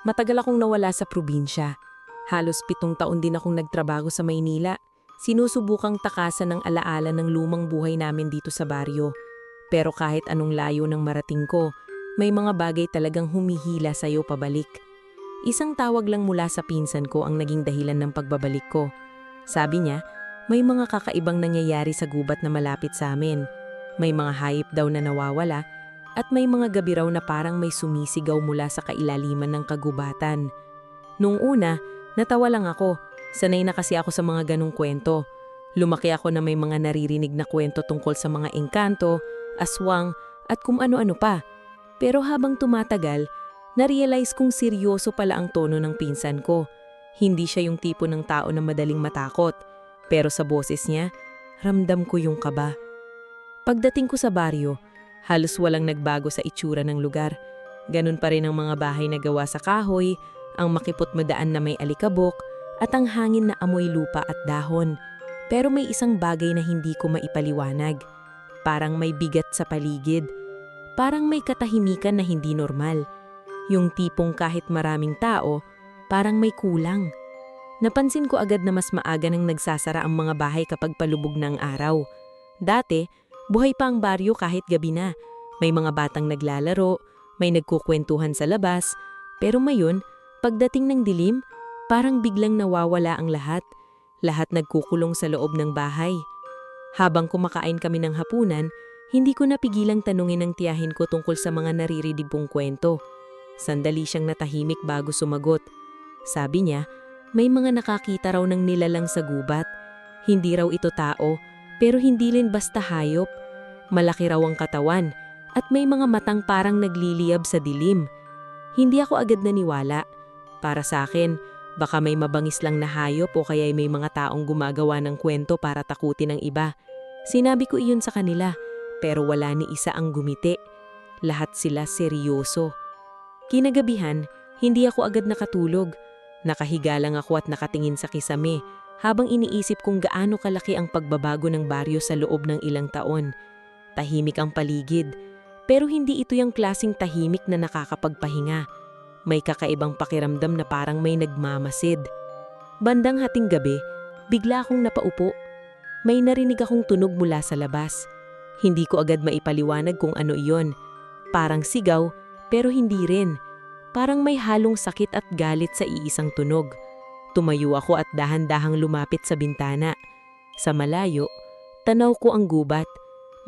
Matagal akong nawala sa probinsya. Halos 7 taon din akong nagtrabaho sa Maynila. Sinusubukang takasan ng alaala ng lumang buhay namin dito sa baryo. Pero kahit anong layo ng marating ko, may mga bagay talagang humihila sa'yo pabalik. Isang tawag lang mula sa pinsan ko ang naging dahilan ng pagbabalik ko. Sabi niya, may mga kakaibang nangyayari sa gubat na malapit sa amin. May mga hayop daw na nawawala at may mga gabi raw na parang may sumisigaw mula sa kailaliman ng kagubatan. Nung una, natawa lang ako. Sanay na kasi ako sa mga ganong kwento. Lumaki ako na may mga naririnig na kwento tungkol sa mga engkanto, aswang at kung ano-ano pa. Pero habang tumatagal, na-realize kong seryoso pala ang tono ng pinsan ko. Hindi siya yung tipo ng tao na madaling matakot. Pero sa boses niya, ramdam ko yung kaba. Pagdating ko sa baryo, halos walang nagbago sa itsura ng lugar. Ganun pa rin ang mga bahay na gawa sa kahoy, ang makipot na daan na may alikabok, at ang hangin na amoy lupa at dahon. Pero may isang bagay na hindi ko maipaliwanag. Parang may bigat sa paligid. Parang may katahimikan na hindi normal. Yung tipong kahit maraming tao, parang may kulang. Napansin ko agad na mas maaga nang nagsasara ang mga bahay kapag palubog ng araw. Dati, buhay pa ang baryo kahit gabi na. May mga batang naglalaro, may nagkukwentuhan sa labas. Pero ngayon, pagdating ng dilim, parang biglang nawawala ang lahat. Lahat nagkukulong sa loob ng bahay. Habang kumakain kami ng hapunan, hindi ko napigilang tanungin ang tiyahin ko tungkol sa mga naririnig kong kwento. Sandali siyang natahimik bago sumagot. Sabi niya, may mga nakakita raw ng nilalang sa gubat. Hindi raw ito tao, pero hindi rin basta hayop. Malaki raw ang katawan at may mga matang parang nagliliyab sa dilim. Hindi ako agad naniwala. Para sa akin, baka may mabangis lang na hayop o kaya may mga taong gumagawa ng kwento para takutin ang iba. Sinabi ko iyon sa kanila, pero wala ni isa ang gumiti. Lahat sila seryoso. Kinagabihan, hindi ako agad nakatulog. Nakahiga lang ako at nakatingin sa kisame habang iniisip kung gaano kalaki ang pagbabago ng baryo sa loob ng ilang taon. Tahimik ang paligid, pero hindi ito yung klasing tahimik na nakakapagpahinga. May kakaibang pakiramdam na parang may nagmamasid. Bandang hating gabi, bigla akong napaupo. May narinig akong tunog mula sa labas. Hindi ko agad maipaliwanag kung ano iyon. Parang sigaw, pero hindi rin. Parang may halong sakit at galit sa iisang tunog. Tumayo ako at dahan-dahang lumapit sa bintana. Sa malayo, tanaw ko ang gubat.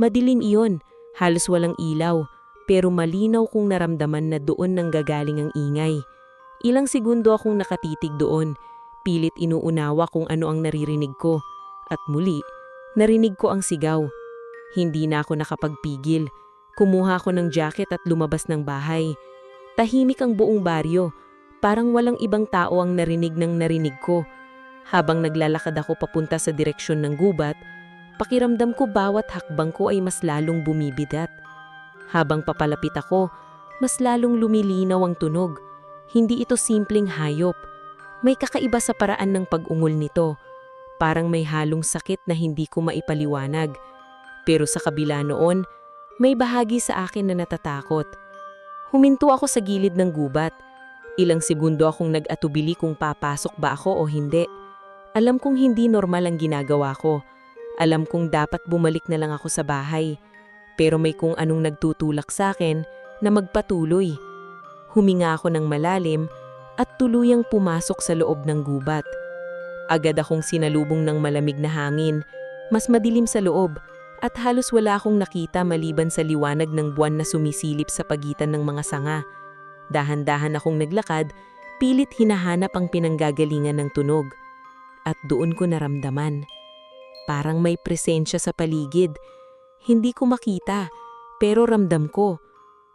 Madilim iyon, halos walang ilaw. Pero malinaw kong naramdaman na doon nanggagaling ang ingay. Ilang segundo akong nakatitig doon, pilit inuunawa kung ano ang naririnig ko. At muli, narinig ko ang sigaw. Hindi na ako nakapagpigil. Kumuha ako ng jacket at lumabas ng bahay. Tahimik ang buong baryo, parang walang ibang tao ang narinig ng narinig ko. Habang naglalakad ako papunta sa direksyon ng gubat, pakiramdam ko bawat hakbang ko ay mas lalong bumibigat. Habang papalapit ako, mas lalong lumilinaw ang tunog. Hindi ito simpleng hayop. May kakaiba sa paraan ng pag-ungol nito. Parang may halong sakit na hindi ko maipaliwanag. Pero sa kabila noon, may bahagi sa akin na natatakot. Huminto ako sa gilid ng gubat. Ilang segundo akong nag-atubili kung papasok ba ako o hindi. Alam kong hindi normal ang ginagawa ko. Alam kong dapat bumalik na lang ako sa bahay. Pero may kung anong nagtutulak sa akin na magpatuloy. Huminga ako ng malalim at tuluyang pumasok sa loob ng gubat. Agad akong sinalubong ng malamig na hangin, mas madilim sa loob at halos wala akong nakita maliban sa liwanag ng buwan na sumisilip sa pagitan ng mga sanga. Dahan-dahan akong naglakad, pilit hinahanap ang pinanggagalingan ng tunog. At doon ko naramdaman. Parang may presensya sa paligid. Hindi ko makita, pero ramdam ko.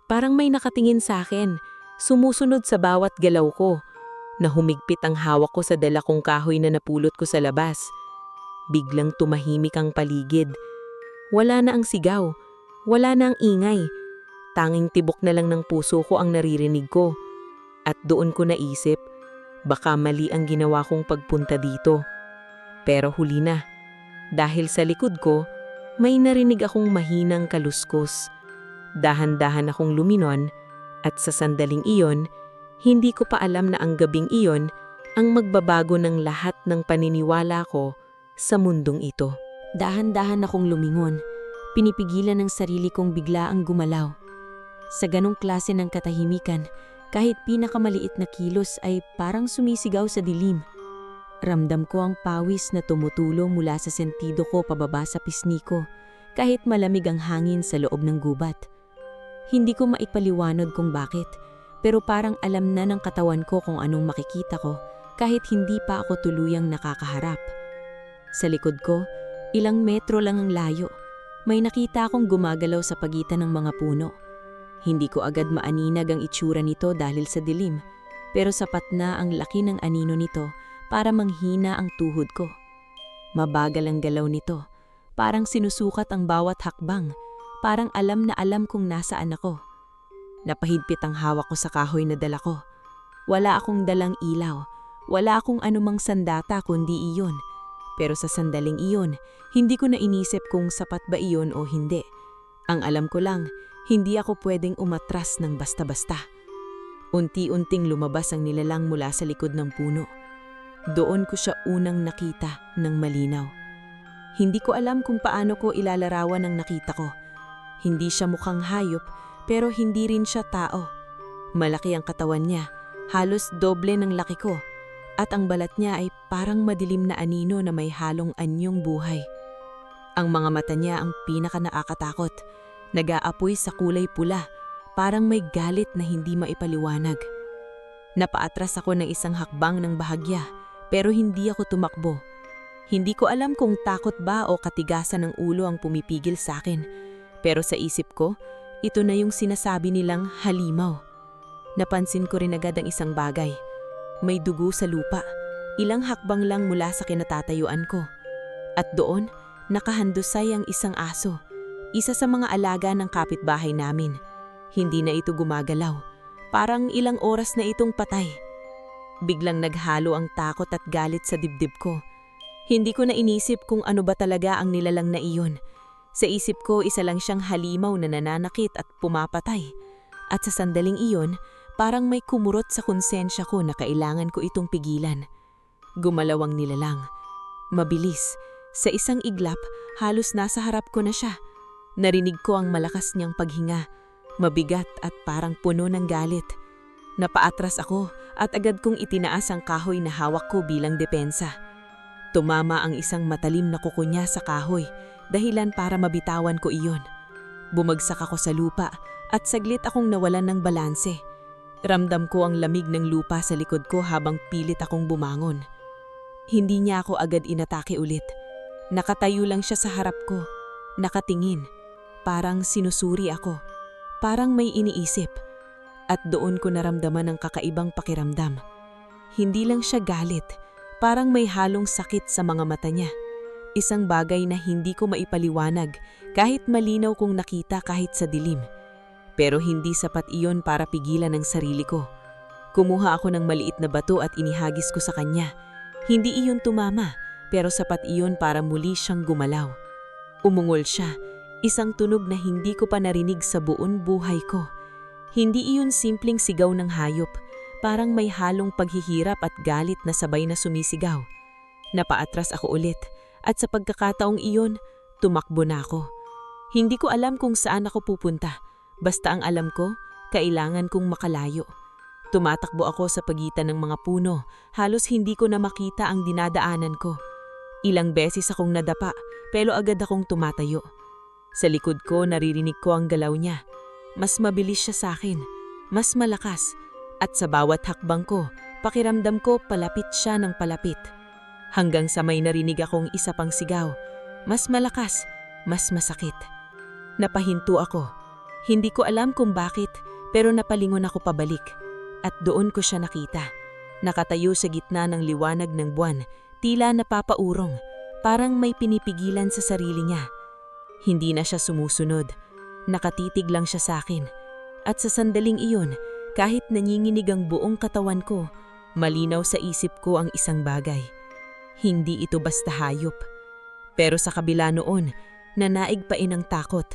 Parang may nakatingin sa akin, sumusunod sa bawat galaw ko. Nahumigpit ang hawak ko sa dala kong kahoy na napulot ko sa labas. Biglang tumahimik ang paligid. Wala na ang sigaw, wala na ang ingay. Tanging tibok na lang ng puso ko ang naririnig ko. At doon ko naisip, baka mali ang ginawa kong pagpunta dito. Pero huli na, dahil sa likod ko, may narinig akong mahinang kaluskos. Dahan-dahan akong luminon at sa sandaling iyon, Hindi ko pa alam na ang gabing iyon ang magbabago ng lahat ng paniniwala ko sa mundong ito. Dahan-dahan akong lumingon, pinipigilan ng sarili kong bigla ang gumalaw. Sa ganong klase ng katahimikan, kahit pinakamaliit na kilos ay parang sumisigaw sa dilim. Ramdam ko ang pawis na tumutulo mula sa sentido ko pababa sa pisngi ko, kahit malamig ang hangin sa loob ng gubat. Hindi ko maipaliwanag kung bakit, pero parang alam na ng katawan ko kung anong makikita ko kahit hindi pa ako tuluyang nakakaharap. Sa likod ko, ilang metro lang ang layo. May nakita akong gumagalaw sa pagitan ng mga puno. Hindi ko agad maaninag ang itsura nito dahil sa dilim, pero sapat na ang laki ng anino nito para manghina ang tuhod ko. Mabagal ang galaw nito, parang sinusukat ang bawat hakbang, parang alam na alam kung nasaan ako. Napahigpit ang hawak ko sa kahoy na dala ko. Wala akong dalang ilaw, wala akong anumang sandata kundi iyon. Pero sa sandaling iyon, hindi ko na inisip kung sapat ba iyon o hindi. Ang alam ko lang, hindi ako pwedeng umatras ng basta-basta. Unti-unting lumabas ang nilalang mula sa likod ng puno. Doon ko siya unang nakita ng malinaw. Hindi ko alam kung paano ko ilalarawan ang nakita ko. Hindi siya mukhang hayop, pero hindi rin siya tao. Malaki ang katawan niya, halos doble ng laki ko. At ang balat niya ay parang madilim na anino na may halong anyong buhay. Ang mga mata niya ang pinaka nakakatakot. Nag-aapoy sa kulay pula, parang may galit na hindi maipaliwanag. Napaatras ako ng isang hakbang ng bahagya, pero hindi ako tumakbo. Hindi ko alam kung takot ba o katigasan ng ulo ang pumipigil sa akin. Pero sa isip ko, ito na yung sinasabi nilang halimaw. Napansin ko rin agad ang isang bagay. May dugo sa lupa, ilang hakbang lang mula sa kinatatayuan ko. At doon, nakahandusay ang isang aso, isa sa mga alaga ng kapitbahay namin. Hindi na ito gumagalaw, parang ilang oras na itong patay. Biglang naghalo ang takot at galit sa dibdib ko. Hindi ko na inisip kung ano ba talaga ang nilalang na iyon. Sa isip ko, isa lang siyang halimaw na nananakit at pumapatay. At sa sandaling iyon, parang may kumurot sa konsensya ko na kailangan ko itong pigilan. Gumalaw ang nilalang. Mabilis. Sa isang iglap, halos nasa harap ko na siya. Narinig ko ang malakas niyang paghinga. Mabigat at parang puno ng galit. Napaatras ako at agad kong itinaas ang kahoy na hawak ko bilang depensa. Tumama ang isang matalim na kuko niya sa kahoy, dahilan para mabitawan ko iyon. Bumagsak ako sa lupa at saglit akong nawalan ng balanse. Ramdam ko ang lamig ng lupa sa likod ko habang pilit akong bumangon. Hindi niya ako agad inatake ulit. Nakatayo lang siya sa harap ko, nakatingin. Parang sinusuri ako, parang may iniisip. At doon ko naramdaman ang kakaibang pakiramdam. Hindi lang siya galit, parang may halong sakit sa mga mata niya. Isang bagay na hindi ko maipaliwanag kahit malinaw kong nakita kahit sa dilim. Pero hindi sapat iyon para pigilan ang sarili ko. Kumuha ako ng maliit na bato at inihagis ko sa kanya. Hindi iyon tumama, pero sapat iyon para muli siyang gumalaw. Umungol siya, isang tunog na hindi ko pa narinig sa buong buhay ko. Hindi iyon simpleng sigaw ng hayop, parang may halong paghihirap at galit na sabay na sumisigaw. Napaatras ako ulit, at sa pagkakataong iyon, tumakbo na ako. Hindi ko alam kung saan ako pupunta. Basta ang alam ko, kailangan kong makalayo. Tumatakbo ako sa pagitan ng mga puno, halos hindi ko na makita ang dinadaanan ko. Ilang beses akong nadapa, pero agad akong tumatayo. Sa likod ko, naririnig ko ang galaw niya. Mas mabilis siya sa akin, mas malakas, at sa bawat hakbang ko, pakiramdam ko palapit siya ng palapit. Hanggang sa may narinig akong isa pang sigaw, mas malakas, mas masakit. Napahinto ako. Hindi ko alam kung bakit, pero napalingon ako pabalik. At doon ko siya nakita. Nakatayo sa gitna ng liwanag ng buwan, tila napapaurong, parang may pinipigilan sa sarili niya. Hindi na siya sumusunod. Nakatitig lang siya sa akin. At sa sandaling iyon, kahit nanginginig ang buong katawan ko, malinaw sa isip ko ang isang bagay. Hindi ito basta hayop. Pero sa kabila noon, nanaig pa ang takot.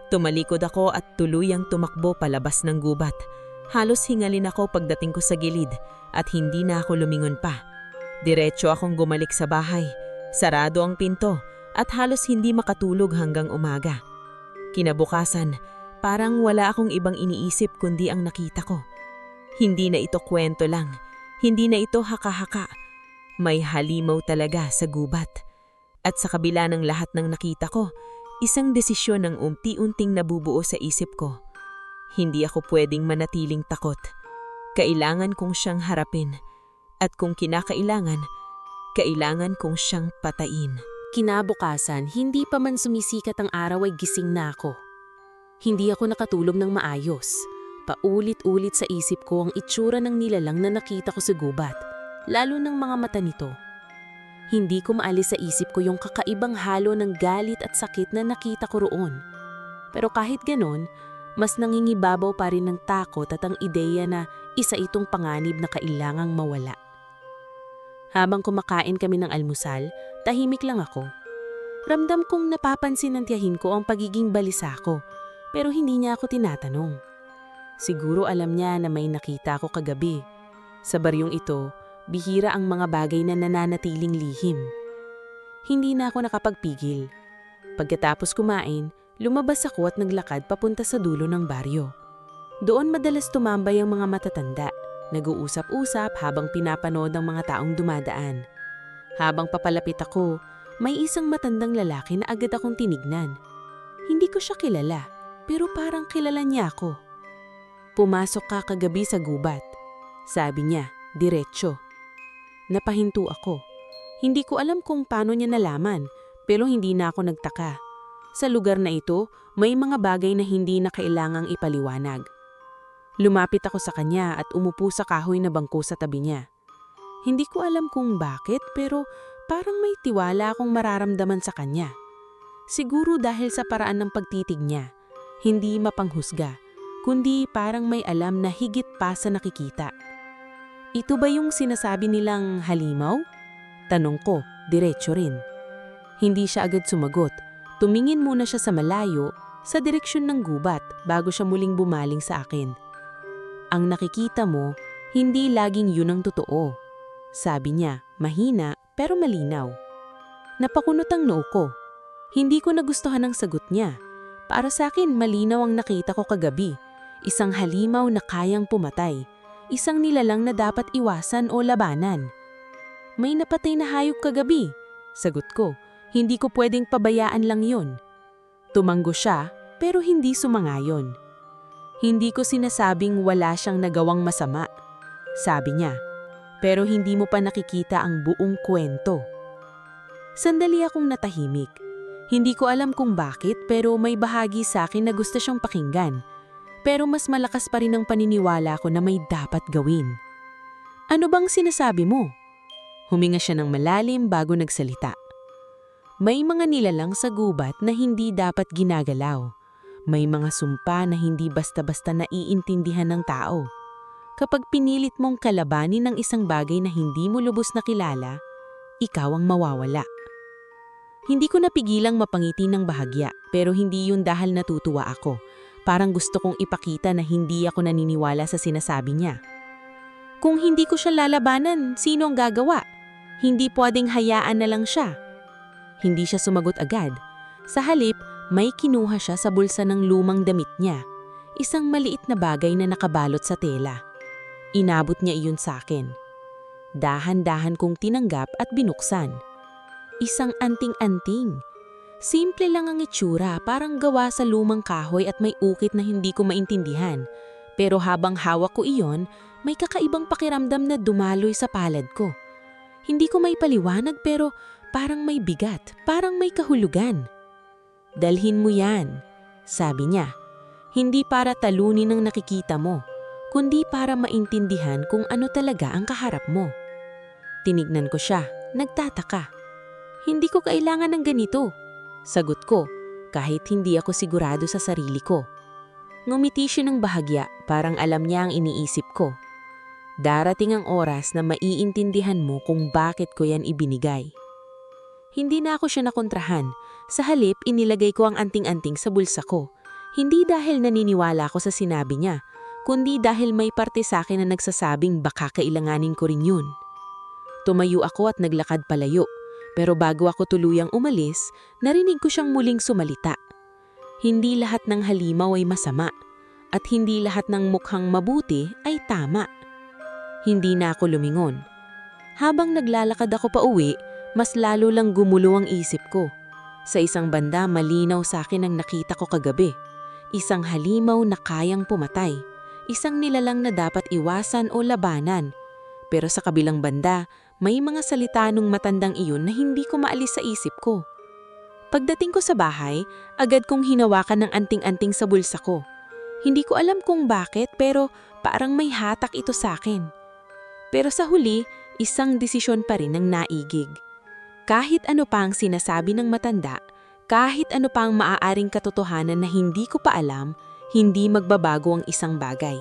Tumalikod ako at tuluyang tumakbo palabas ng gubat. Halos hingalin ako pagdating ko sa gilid at hindi na ako lumingon pa. Diretso akong gumalik sa bahay. Sarado ang pinto at halos hindi makatulog hanggang umaga. Kinabukasan, parang wala akong ibang iniisip kundi ang nakita ko. Hindi na ito kwento lang. Hindi na ito haka-haka. May halimaw talaga sa gubat. At sa kabila ng lahat ng nakita ko, isang desisyon ang unti-unting nabubuo sa isip ko. Hindi ako pwedeng manatiling takot. Kailangan kong siyang harapin. At kung kinakailangan, kailangan kong siyang patayin. Kinabukasan, hindi pa man sumisikat ang araw ay gising na ako. Hindi ako nakatulog ng maayos. Paulit-ulit sa isip ko ang itsura ng nilalang na nakita ko sa gubat, lalo ng mga mata nito. Hindi ko maalis sa isip ko yung kakaibang halo ng galit at sakit na nakita ko roon. Pero kahit ganon, mas nangingibabaw pa rin ng takot at ang ideya na isa itong panganib na kailangang mawala. Habang kumakain kami ng almusal, tahimik lang ako. Ramdam kong napapansin ng tiyahin ko ang pagiging balisa ko, pero hindi niya ako tinatanong. Siguro alam niya na may nakita ako kagabi. Sa baryong ito, bihira ang mga bagay na nananatiling lihim. Hindi na ako nakapagpigil. Pagkatapos kumain, lumabas ako at naglakad papunta sa dulo ng baryo. Doon madalas tumambay ang mga matatanda, nag-uusap-usap habang pinapanood ang mga taong dumadaan. Habang papalapit ako, may isang matandang lalaki na agad akong tinignan. Hindi ko siya kilala, pero parang kilala niya ako. "Pumasok ka kagabi sa gubat," sabi niya, diretso. Napahinto ako. Hindi ko alam kung paano niya nalaman, pero hindi na ako nagtaka. Sa lugar na ito, may mga bagay na hindi na kailangang ipaliwanag. Lumapit ako sa kanya at umupo sa kahoy na bangko sa tabi niya. Hindi ko alam kung bakit, pero parang may tiwala akong mararamdaman sa kanya. Siguro dahil sa paraan ng pagtitig niya, hindi mapanghusga, kundi parang may alam na higit pa sa nakikita. "Ito ba yung sinasabi nilang halimaw?" Tanong ko, diretso rin. Hindi siya agad sumagot. Tumingin muna siya sa malayo, sa direksyon ng gubat bago siya muling bumaling sa akin. "Ang nakikita mo, hindi laging yun ang totoo," sabi niya, mahina pero malinaw. Napakunot ang noo ko. Hindi ko nagustuhan ang sagot niya. Para sa akin, malinaw ang nakita ko kagabi. Isang halimaw na kayang pumatay. Isang nilalang na dapat iwasan o labanan. "May napatay na hayop kagabi," sagot ko. "Hindi ko pwedeng pabayaan lang yun." Tumanggo siya, pero hindi sumangayon. "Hindi ko sinasabing wala siyang nagawang masama," sabi niya. "Pero hindi mo pa nakikita ang buong kwento." Sandali akong natahimik. Hindi ko alam kung bakit, pero may bahagi sa akin na gusto siyang pakinggan. Pero mas malakas pa rin ang paniniwala ko na may dapat gawin. "Ano bang sinasabi mo?" Huminga siya ng malalim bago nagsalita. "May mga nilalang sa gubat na hindi dapat ginagalaw. May mga sumpa na hindi basta-basta naiintindihan ng tao. Kapag pinilit mong kalabanin ng isang bagay na hindi mo lubos na kilala, ikaw ang mawawala." Hindi ko napigilang mapangiti ng bahagya, pero hindi yun dahil natutuwa ako. Parang gusto kong ipakita na hindi ako naniniwala sa sinasabi niya. "Kung hindi ko siya lalabanan, sino ang gagawa? Hindi pwedeng hayaan na lang siya." Hindi siya sumagot agad. Sa halip, may kinuha siya sa bulsa ng lumang damit niya. Isang maliit na bagay na nakabalot sa tela. Inabot niya iyon sa akin. Dahan-dahan kong tinanggap at binuksan. Isang anting-anting. Simple lang ang itsura, parang gawa sa lumang kahoy at may ukit na hindi ko maintindihan. Pero habang hawak ko iyon, may kakaibang pakiramdam na dumaloy sa palad ko. Hindi ko may paliwanag pero parang may bigat, parang may kahulugan. "Dalhin mo yan," sabi niya. "Hindi para talunin ang nakikita mo, kundi para maintindihan kung ano talaga ang kaharap mo." Tinignan ko siya, nagtataka. "Hindi ko kailangan ng ganito," sagot ko, kahit hindi ako sigurado sa sarili ko. Ngumiti siya ng bahagya, parang alam niya ang iniisip ko. "Darating ang oras na maiintindihan mo kung bakit ko yan ibinigay." Hindi na ako siya nakontrahan. Sa halip, inilagay ko ang anting-anting sa bulsa ko. Hindi dahil naniniwala ako sa sinabi niya, kundi dahil may parte sa akin na nagsasabing baka kailanganin ko rin yun. Tumayo ako at naglakad palayo, pero bago ako tuluyang umalis, narinig ko siyang muling sumalita. Hindi lahat ng halimaw ay masama, at hindi lahat ng mukhang mabuti ay tama. Hindi na ako lumingon. Habang naglalakad ako pauwi, mas lalo lang gumulo ang isip ko. Sa isang banda, malinaw sa akin ang nakita ko kagabi. Isang halimaw na kayang pumatay. Isang nilalang na dapat iwasan o labanan. Pero sa kabilang banda, may mga salita nung matandang iyon na hindi ko maalis sa isip ko. Pagdating ko sa bahay, agad kong hinawakan ng anting-anting sa bulsa ko. Hindi ko alam kung bakit pero parang may hatak ito sa akin. Pero sa huli, isang desisyon pa rin ang naigig. Kahit ano pa ang sinasabi ng matanda, kahit ano pa ang maaaring katotohanan na hindi ko pa alam, hindi magbabago ang isang bagay.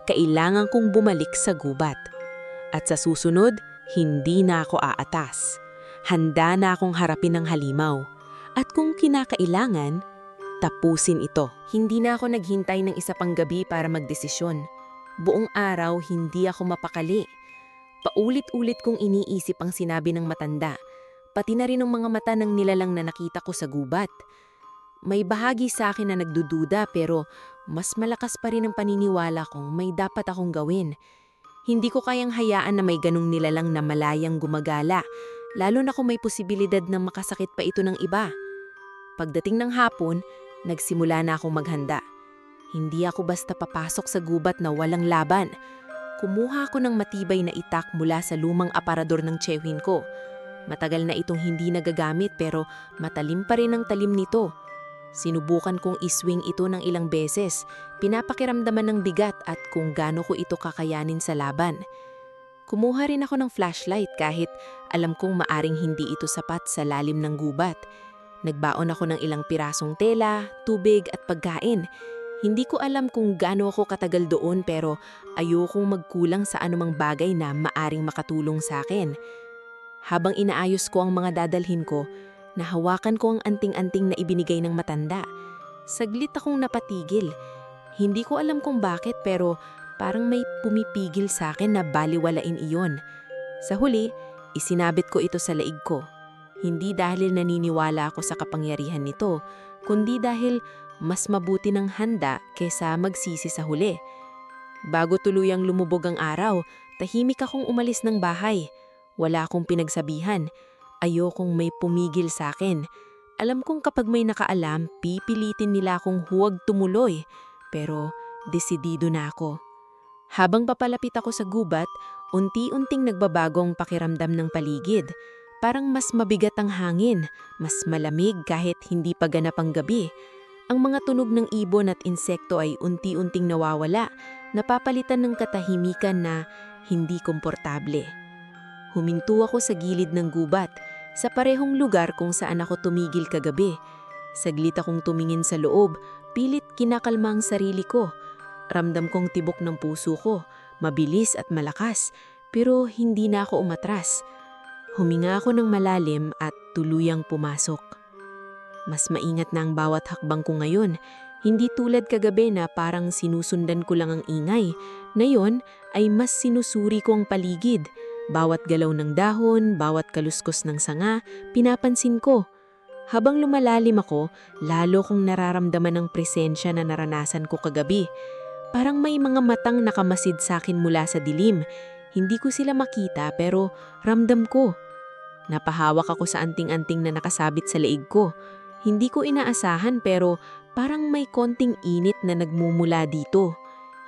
Kailangan kong bumalik sa gubat. At sa susunod, hindi na ako aatas. Handa na akong harapin ang halimaw. At kung kinakailangan, tapusin ito. Hindi na ako naghintay ng isa pang gabi para magdesisyon. Buong araw, hindi ako mapakali. Paulit-ulit kong iniisip ang sinabi ng matanda. Pati na rin ang mga mata ng nilalang na nakita ko sa gubat. May bahagi sa akin na nagdududa pero mas malakas pa rin ang paniniwala kong may dapat akong gawin. Hindi ko kayang hayaan na may ganong nilalang na malayang gumagala, lalo na kung may posibilidad na makasakit pa ito ng iba. Pagdating ng hapon, nagsimula na akong maghanda. Hindi ako basta papasok sa gubat na walang laban. Kumuha ako ng matibay na itak mula sa lumang aparador ng tsewin ko. Matagal na itong hindi nagagamit pero matalim pa rin ang talim nito. Sinubukan kong iswing ito ng ilang beses, pinapakiramdaman ng bigat at kung gaano ko ito kakayanin sa laban. Kumuha rin ako ng flashlight kahit alam kong maaring hindi ito sapat sa lalim ng gubat. Nagbaon ako ng ilang pirasong tela, tubig at pagkain. Hindi ko alam kung gaano ako katagal doon pero ayokong magkulang sa anumang bagay na maaring makatulong sa akin. Habang inaayos ko ang mga dadalhin ko, nahawakan ko ang anting-anting na ibinigay ng matanda. Saglit akong napatigil. Hindi ko alam kung bakit pero parang may pumipigil sa akin na baliwalain iyon. Sa huli, isinabit ko ito sa leeg ko. Hindi dahil naniniwala ako sa kapangyarihan nito, kundi dahil mas mabuti ng handa kaysa magsisi sa huli. Bago tuluyang lumubog ang araw, tahimik akong umalis ng bahay. Wala akong pinagsabihan. Ayokong may pumigil sa akin. Alam kong kapag may nakaalam, pipilitin nila akong huwag tumuloy. Pero desidido na ako. Habang papalapit ako sa gubat, unti-unting nagbabago ang pakiramdam ng paligid. Parang mas mabigat ang hangin, mas malamig kahit hindi pa ganap ang gabi. Ang mga tunog ng ibon at insekto ay unti-unting nawawala, napapalitan ng katahimikan na hindi komportable. Huminto ako sa gilid ng gubat, sa parehong lugar kung saan ako tumigil kagabi. Saglit akong tumingin sa loob, pilit kinakalma ang sarili ko. Ramdam kong tibok ng puso ko, mabilis at malakas, pero hindi na ako umatras. Huminga ako ng malalim at tuluyang pumasok. Mas maingat na ang bawat hakbang ko ngayon, hindi tulad kagabi na parang sinusundan ko lang ang ingay. Ngayon ay mas sinusuri ko ang paligid. Bawat galaw ng dahon, bawat kaluskos ng sanga, pinapansin ko. Habang lumalalim ako, lalo kong nararamdaman ang presensya na naranasan ko kagabi. Parang may mga matang nakamasid sa akin mula sa dilim. Hindi ko sila makita pero ramdam ko. Napahawak ako sa anting-anting na nakasabit sa leeg ko. Hindi ko inaasahan pero parang may konting init na nagmumula dito.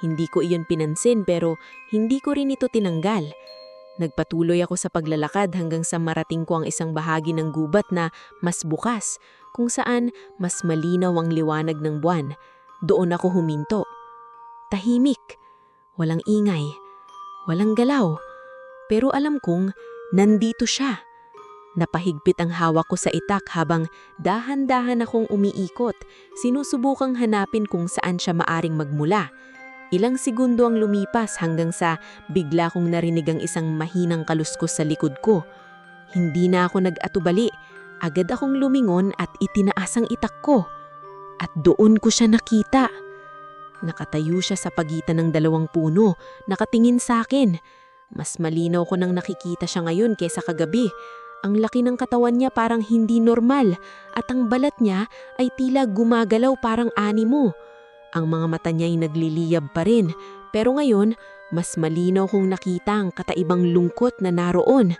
Hindi ko iyon pinansin pero hindi ko rin ito tinanggal. Nagpatuloy ako sa paglalakad hanggang sa marating ko ang isang bahagi ng gubat na mas bukas, kung saan mas malinaw ang liwanag ng buwan. Doon ako huminto. Tahimik, walang ingay, walang galaw. Pero alam kong nandito siya. Napahigpit ang hawak ko sa itak habang dahan-dahan akong umiikot, sinusubukang hanapin kung saan siya maaring magmula. Ilang segundo ang lumipas hanggang sa bigla kong narinig ang isang mahinang kaluskos sa likod ko. Hindi na ako nag-atubali. Agad akong lumingon at itinaas ang itak ko. At doon ko siya nakita. Nakatayo siya sa pagitan ng dalawang puno, nakatingin sa akin. Mas malinaw ko nang nakikita siya ngayon kaysa kagabi. Ang laki ng katawan niya parang hindi normal at ang balat niya ay tila gumagalaw parang animo. Ang mga mata niya ay nagliliyab pa rin, pero ngayon mas malinaw kong nakita ang kataibang lungkot na naroon.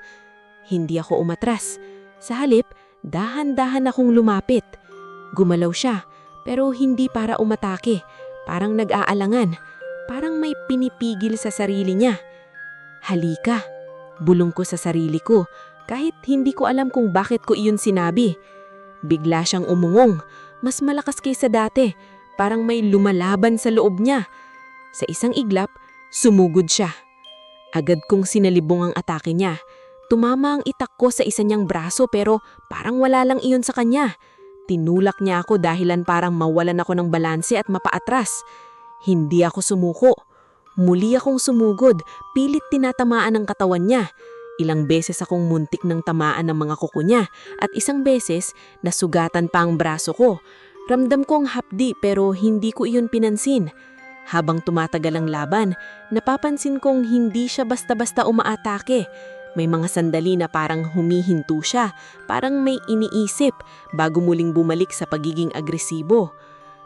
Hindi ako umatras. Sa halip, dahan-dahan akong lumapit. Gumalaw siya, pero hindi para umatake. Parang nag-aalangan. Parang may pinipigil sa sarili niya. Halika, bulong ko sa sarili ko, kahit hindi ko alam kung bakit ko iyon sinabi. Bigla siyang umungong, mas malakas kaysa dati, parang may lumalaban sa loob niya. Sa isang iglap, sumugod siya. Agad kong sinalibong ang atake niya. Tumama ang itak ko sa isa niyang braso pero parang wala lang iyon sa kanya. Tinulak niya ako dahilan parang mawalan ako ng balanse at mapaatras. Hindi ako sumuko. Muli akong sumugod, pilit tinatamaan ang katawan niya. Ilang beses akong muntik ng tamaan ng mga kuko niya at isang beses nasugatan pa ang braso ko. Ramdam ko ang hapdi pero hindi ko iyon pinansin. Habang tumatagal ang laban, napapansin kong hindi siya basta-basta umaatake. May mga sandali na parang humihinto siya, parang may iniisip bago muling bumalik sa pagiging agresibo.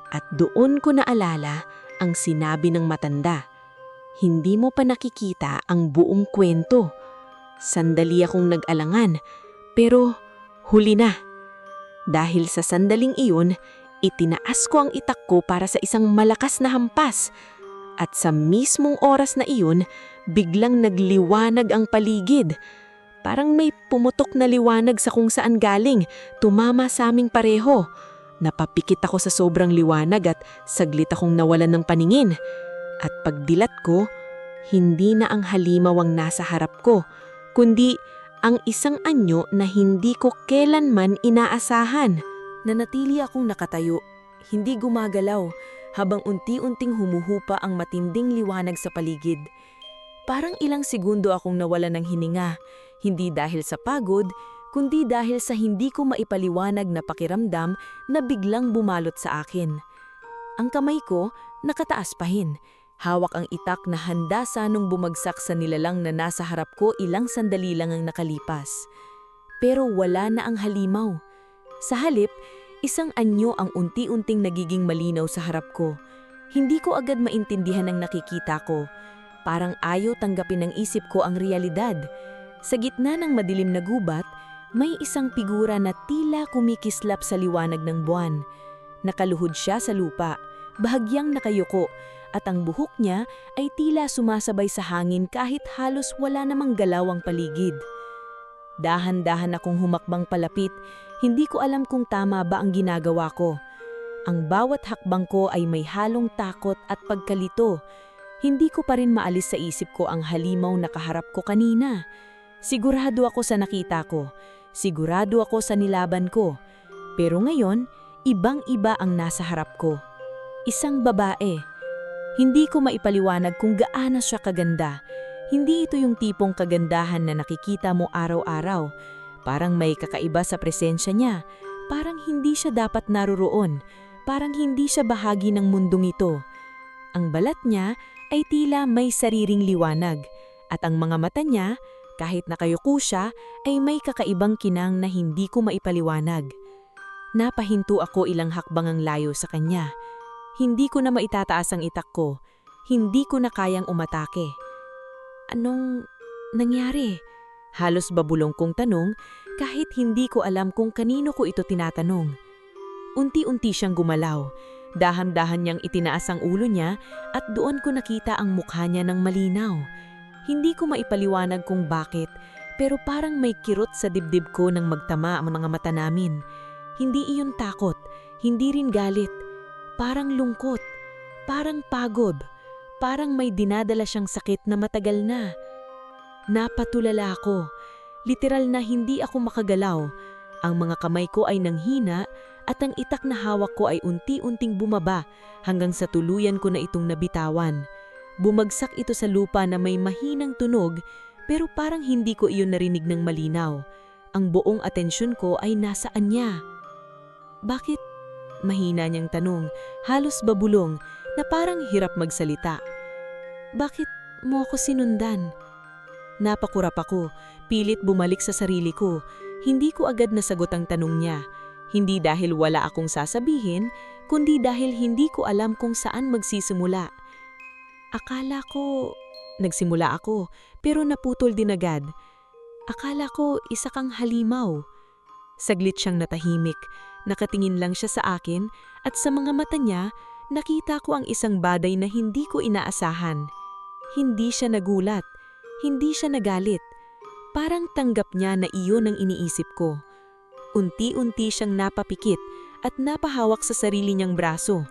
At doon ko naalala ang sinabi ng matanda. Hindi mo pa nakikita ang buong kwento. Sandali akong nag-alangan, pero huli na. Dahil sa sandaling iyon, itinaas ko ang itak ko para sa isang malakas na hampas. At sa mismong oras na iyon, biglang nagliwanag ang paligid. Parang may pumutok na liwanag sa kung saan galing, tumama sa aming pareho. Napapikit ako sa sobrang liwanag at saglit akong nawalan ng paningin. At pagdilat ko, hindi na ang halimaw ang nasa harap ko, kundi ang isang anyo na hindi ko kailanman inaasahan. Nanatili akong nakatayo, hindi gumagalaw, habang unti-unting humuhupa ang matinding liwanag sa paligid. Parang ilang segundo akong nawala ng hininga, hindi dahil sa pagod, kundi dahil sa hindi ko maipaliwanag na pakiramdam na biglang bumalot sa akin. Ang kamay ko nakataas pahin, hawak ang itak na handa sanang bumagsak sa nilalang na nasa harap ko ilang sandali lang ang nakalipas. Pero wala na ang halimaw. Sa halip, isang anyo ang unti-unting nagiging malinaw sa harap ko. Hindi ko agad maintindihan ang nakikita ko. Parang ayaw tanggapin ng isip ko ang realidad. Sa gitna ng madilim na gubat, may isang figura na tila kumikislap sa liwanag ng buwan. Nakaluhod siya sa lupa, bahagyang nakayuko, at ang buhok niya ay tila sumasabay sa hangin kahit halos wala namang galaw ang paligid. Dahan-dahan akong humakbang palapit, hindi ko alam kung tama ba ang ginagawa ko. Ang bawat hakbang ko ay may halong takot at pagkalito. Hindi ko pa rin maalis sa isip ko ang halimaw na kaharap ko kanina. Sigurado ako sa nakita ko. Sigurado ako sa nilaban ko. Pero ngayon, ibang-iba ang nasa harap ko. Isang babae. Hindi ko maipaliwanag kung gaano siya kaganda. Hindi ito yung tipong kagandahan na nakikita mo araw-araw. Parang may kakaiba sa presensya niya. Parang hindi siya dapat naroroon. Parang hindi siya bahagi ng mundong ito. Ang balat niya ay tila may sariring liwanag. At ang mga mata niya, kahit nakayuko siya, ay may kakaibang kinang na hindi ko maipaliwanag. Napahinto ako ilang hakbang ang layo sa kanya. Hindi ko na maitataas ang itak ko. Hindi ko na kayang umatake. Anong nangyari? Halos babulong kong tanong kahit hindi ko alam kung kanino ko ito tinatanong. Unti-unti siyang gumalaw. Dahan-dahan niyang itinaas ang ulo niya at doon ko nakita ang mukha niya ng malinaw. Hindi ko maipaliwanag kung bakit, pero parang may kirot sa dibdib ko nang magtama ang mga mata namin. Hindi iyon takot, hindi rin galit. Parang lungkot, parang pagod, parang may dinadala siyang sakit na matagal na. Napatulala ako. Literal na hindi ako makagalaw. Ang mga kamay ko ay nanghina at ang itak na hawak ko ay unti-unting bumaba hanggang sa tuluyan ko na itong nabitawan. Bumagsak ito sa lupa na may mahinang tunog pero parang hindi ko iyon narinig ng malinaw. Ang buong atensyon ko ay nasaan niya. Bakit? Mahina niyang tanong, halos babulong. na parang hirap magsalita. Bakit mo ako sinundan? Napakurap ako, pilit bumalik sa sarili ko. Hindi ko agad nasagot ang tanong niya. Hindi dahil wala akong sasabihin, kundi dahil hindi ko alam kung saan magsisimula. Akala ko, nagsimula ako, pero naputol din agad. Akala ko isa kang halimaw. Saglit siyang natahimik, nakatingin lang siya sa akin at sa mga mata niya, nakita ko ang isang bagay na hindi ko inaasahan. Hindi siya nagulat, hindi siya nagalit. Parang tanggap niya na iyon ang iniisip ko. Unti-unti siyang napapikit at napahawak sa sarili niyang braso.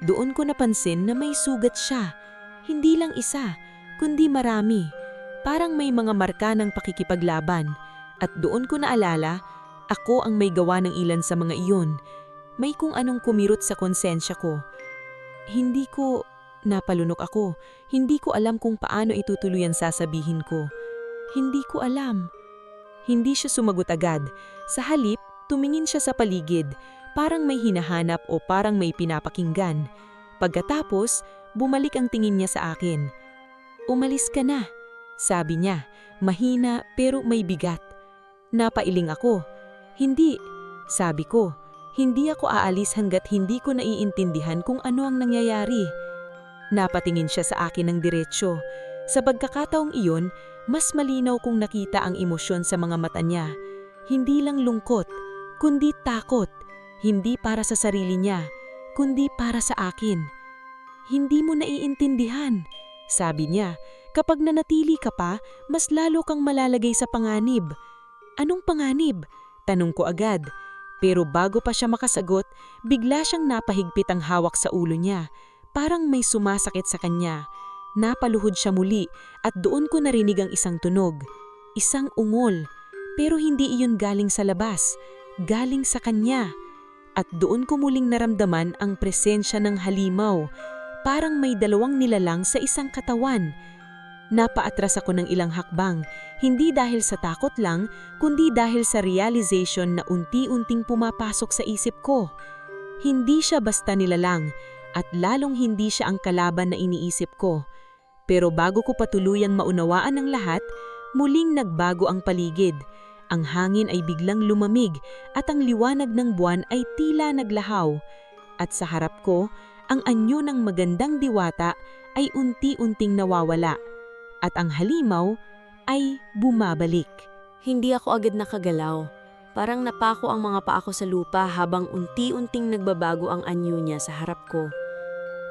Doon ko napansin na may sugat siya. Hindi lang isa, kundi marami. Parang may mga marka ng pakikipaglaban. At doon ko naalala, ako ang may gawa ng ilan sa mga iyon. May kung anong kumirot sa konsensya ko. Napalunok ako. Hindi ko alam kung paano itutuloy ang sasabihin ko. Hindi ko alam. Hindi siya sumagot agad. Sa halip, tumingin siya sa paligid. Parang may hinahanap o parang may pinapakinggan. Pagkatapos, bumalik ang tingin niya sa akin. "Umalis ka na," sabi niya. Mahina pero may bigat. Napailing ako. "Hindi," sabi ko. "Hindi ako aalis hanggat hindi ko naiintindihan kung ano ang nangyayari." Napatingin siya sa akin ng diretsyo. Sa pagkakataong iyon, mas malinaw kong nakita ang emosyon sa mga mata niya. Hindi lang lungkot, kundi takot. Hindi para sa sarili niya, kundi para sa akin. "Hindi mo naiintindihan," sabi niya. "Kapag nanatili ka pa, mas lalo kang malalagay sa panganib." "Anong panganib?" tanong ko agad. Pero bago pa siya makasagot, bigla siyang napahigpit ang hawak sa ulo niya. Parang may sumasakit sa kanya. Napaluhod siya muli at doon ko narinig ang isang tunog. Isang ungol. Pero hindi iyon galing sa labas. Galing sa kanya. At doon ko muling naramdaman ang presensya ng halimaw. Parang may dalawang nilalang sa isang katawan. Napaatras ako ng ilang hakbang. Hindi dahil sa takot lang, kundi dahil sa realization na unti-unting pumapasok sa isip ko. Hindi siya basta nilalang. At lalong hindi siya ang kalaban na iniisip ko. Pero bago ko patuluyang maunawaan ang lahat, muling nagbago ang paligid. Ang hangin ay biglang lumamig at ang liwanag ng buwan ay tila naglahaw. At sa harap ko, ang anyo ng magandang diwata ay unti-unting nawawala. At ang halimaw ay bumabalik. Hindi ako agad nakagalaw. Parang napako ang mga paa ko sa lupa habang unti-unting nagbabago ang anyo niya sa harap ko.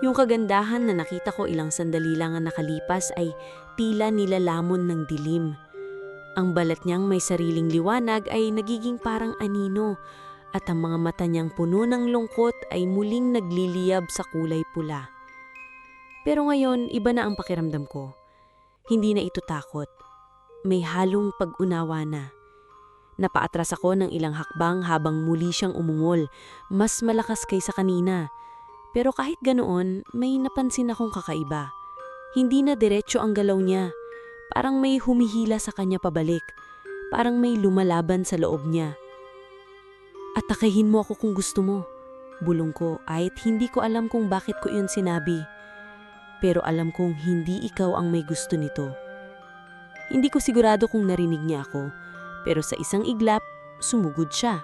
Yung kagandahan na nakita ko ilang sandali lang ang nakalipas ay tila nilalamon ng dilim. Ang balat niyang may sariling liwanag ay nagiging parang anino at ang mga mata niyang puno ng lungkot ay muling nagliliyab sa kulay pula. Pero ngayon, iba na ang pakiramdam ko. Hindi na ito takot. May halong pag-unawa na. Napaatras ako ng ilang hakbang habang muli siyang umungol, mas malakas kaysa kanina. Pero kahit ganoon, may napansin akong kakaiba. Hindi na diretso ang galaw niya. Parang may humihila sa kanya pabalik. Parang may lumalaban sa loob niya. "Atakahin mo ako kung gusto mo," bulong ko kahit hindi ko alam kung bakit ko iyon sinabi. Pero alam kong hindi ikaw ang may gusto nito. Hindi ko sigurado kung narinig niya ako, pero sa isang iglap, sumugod siya.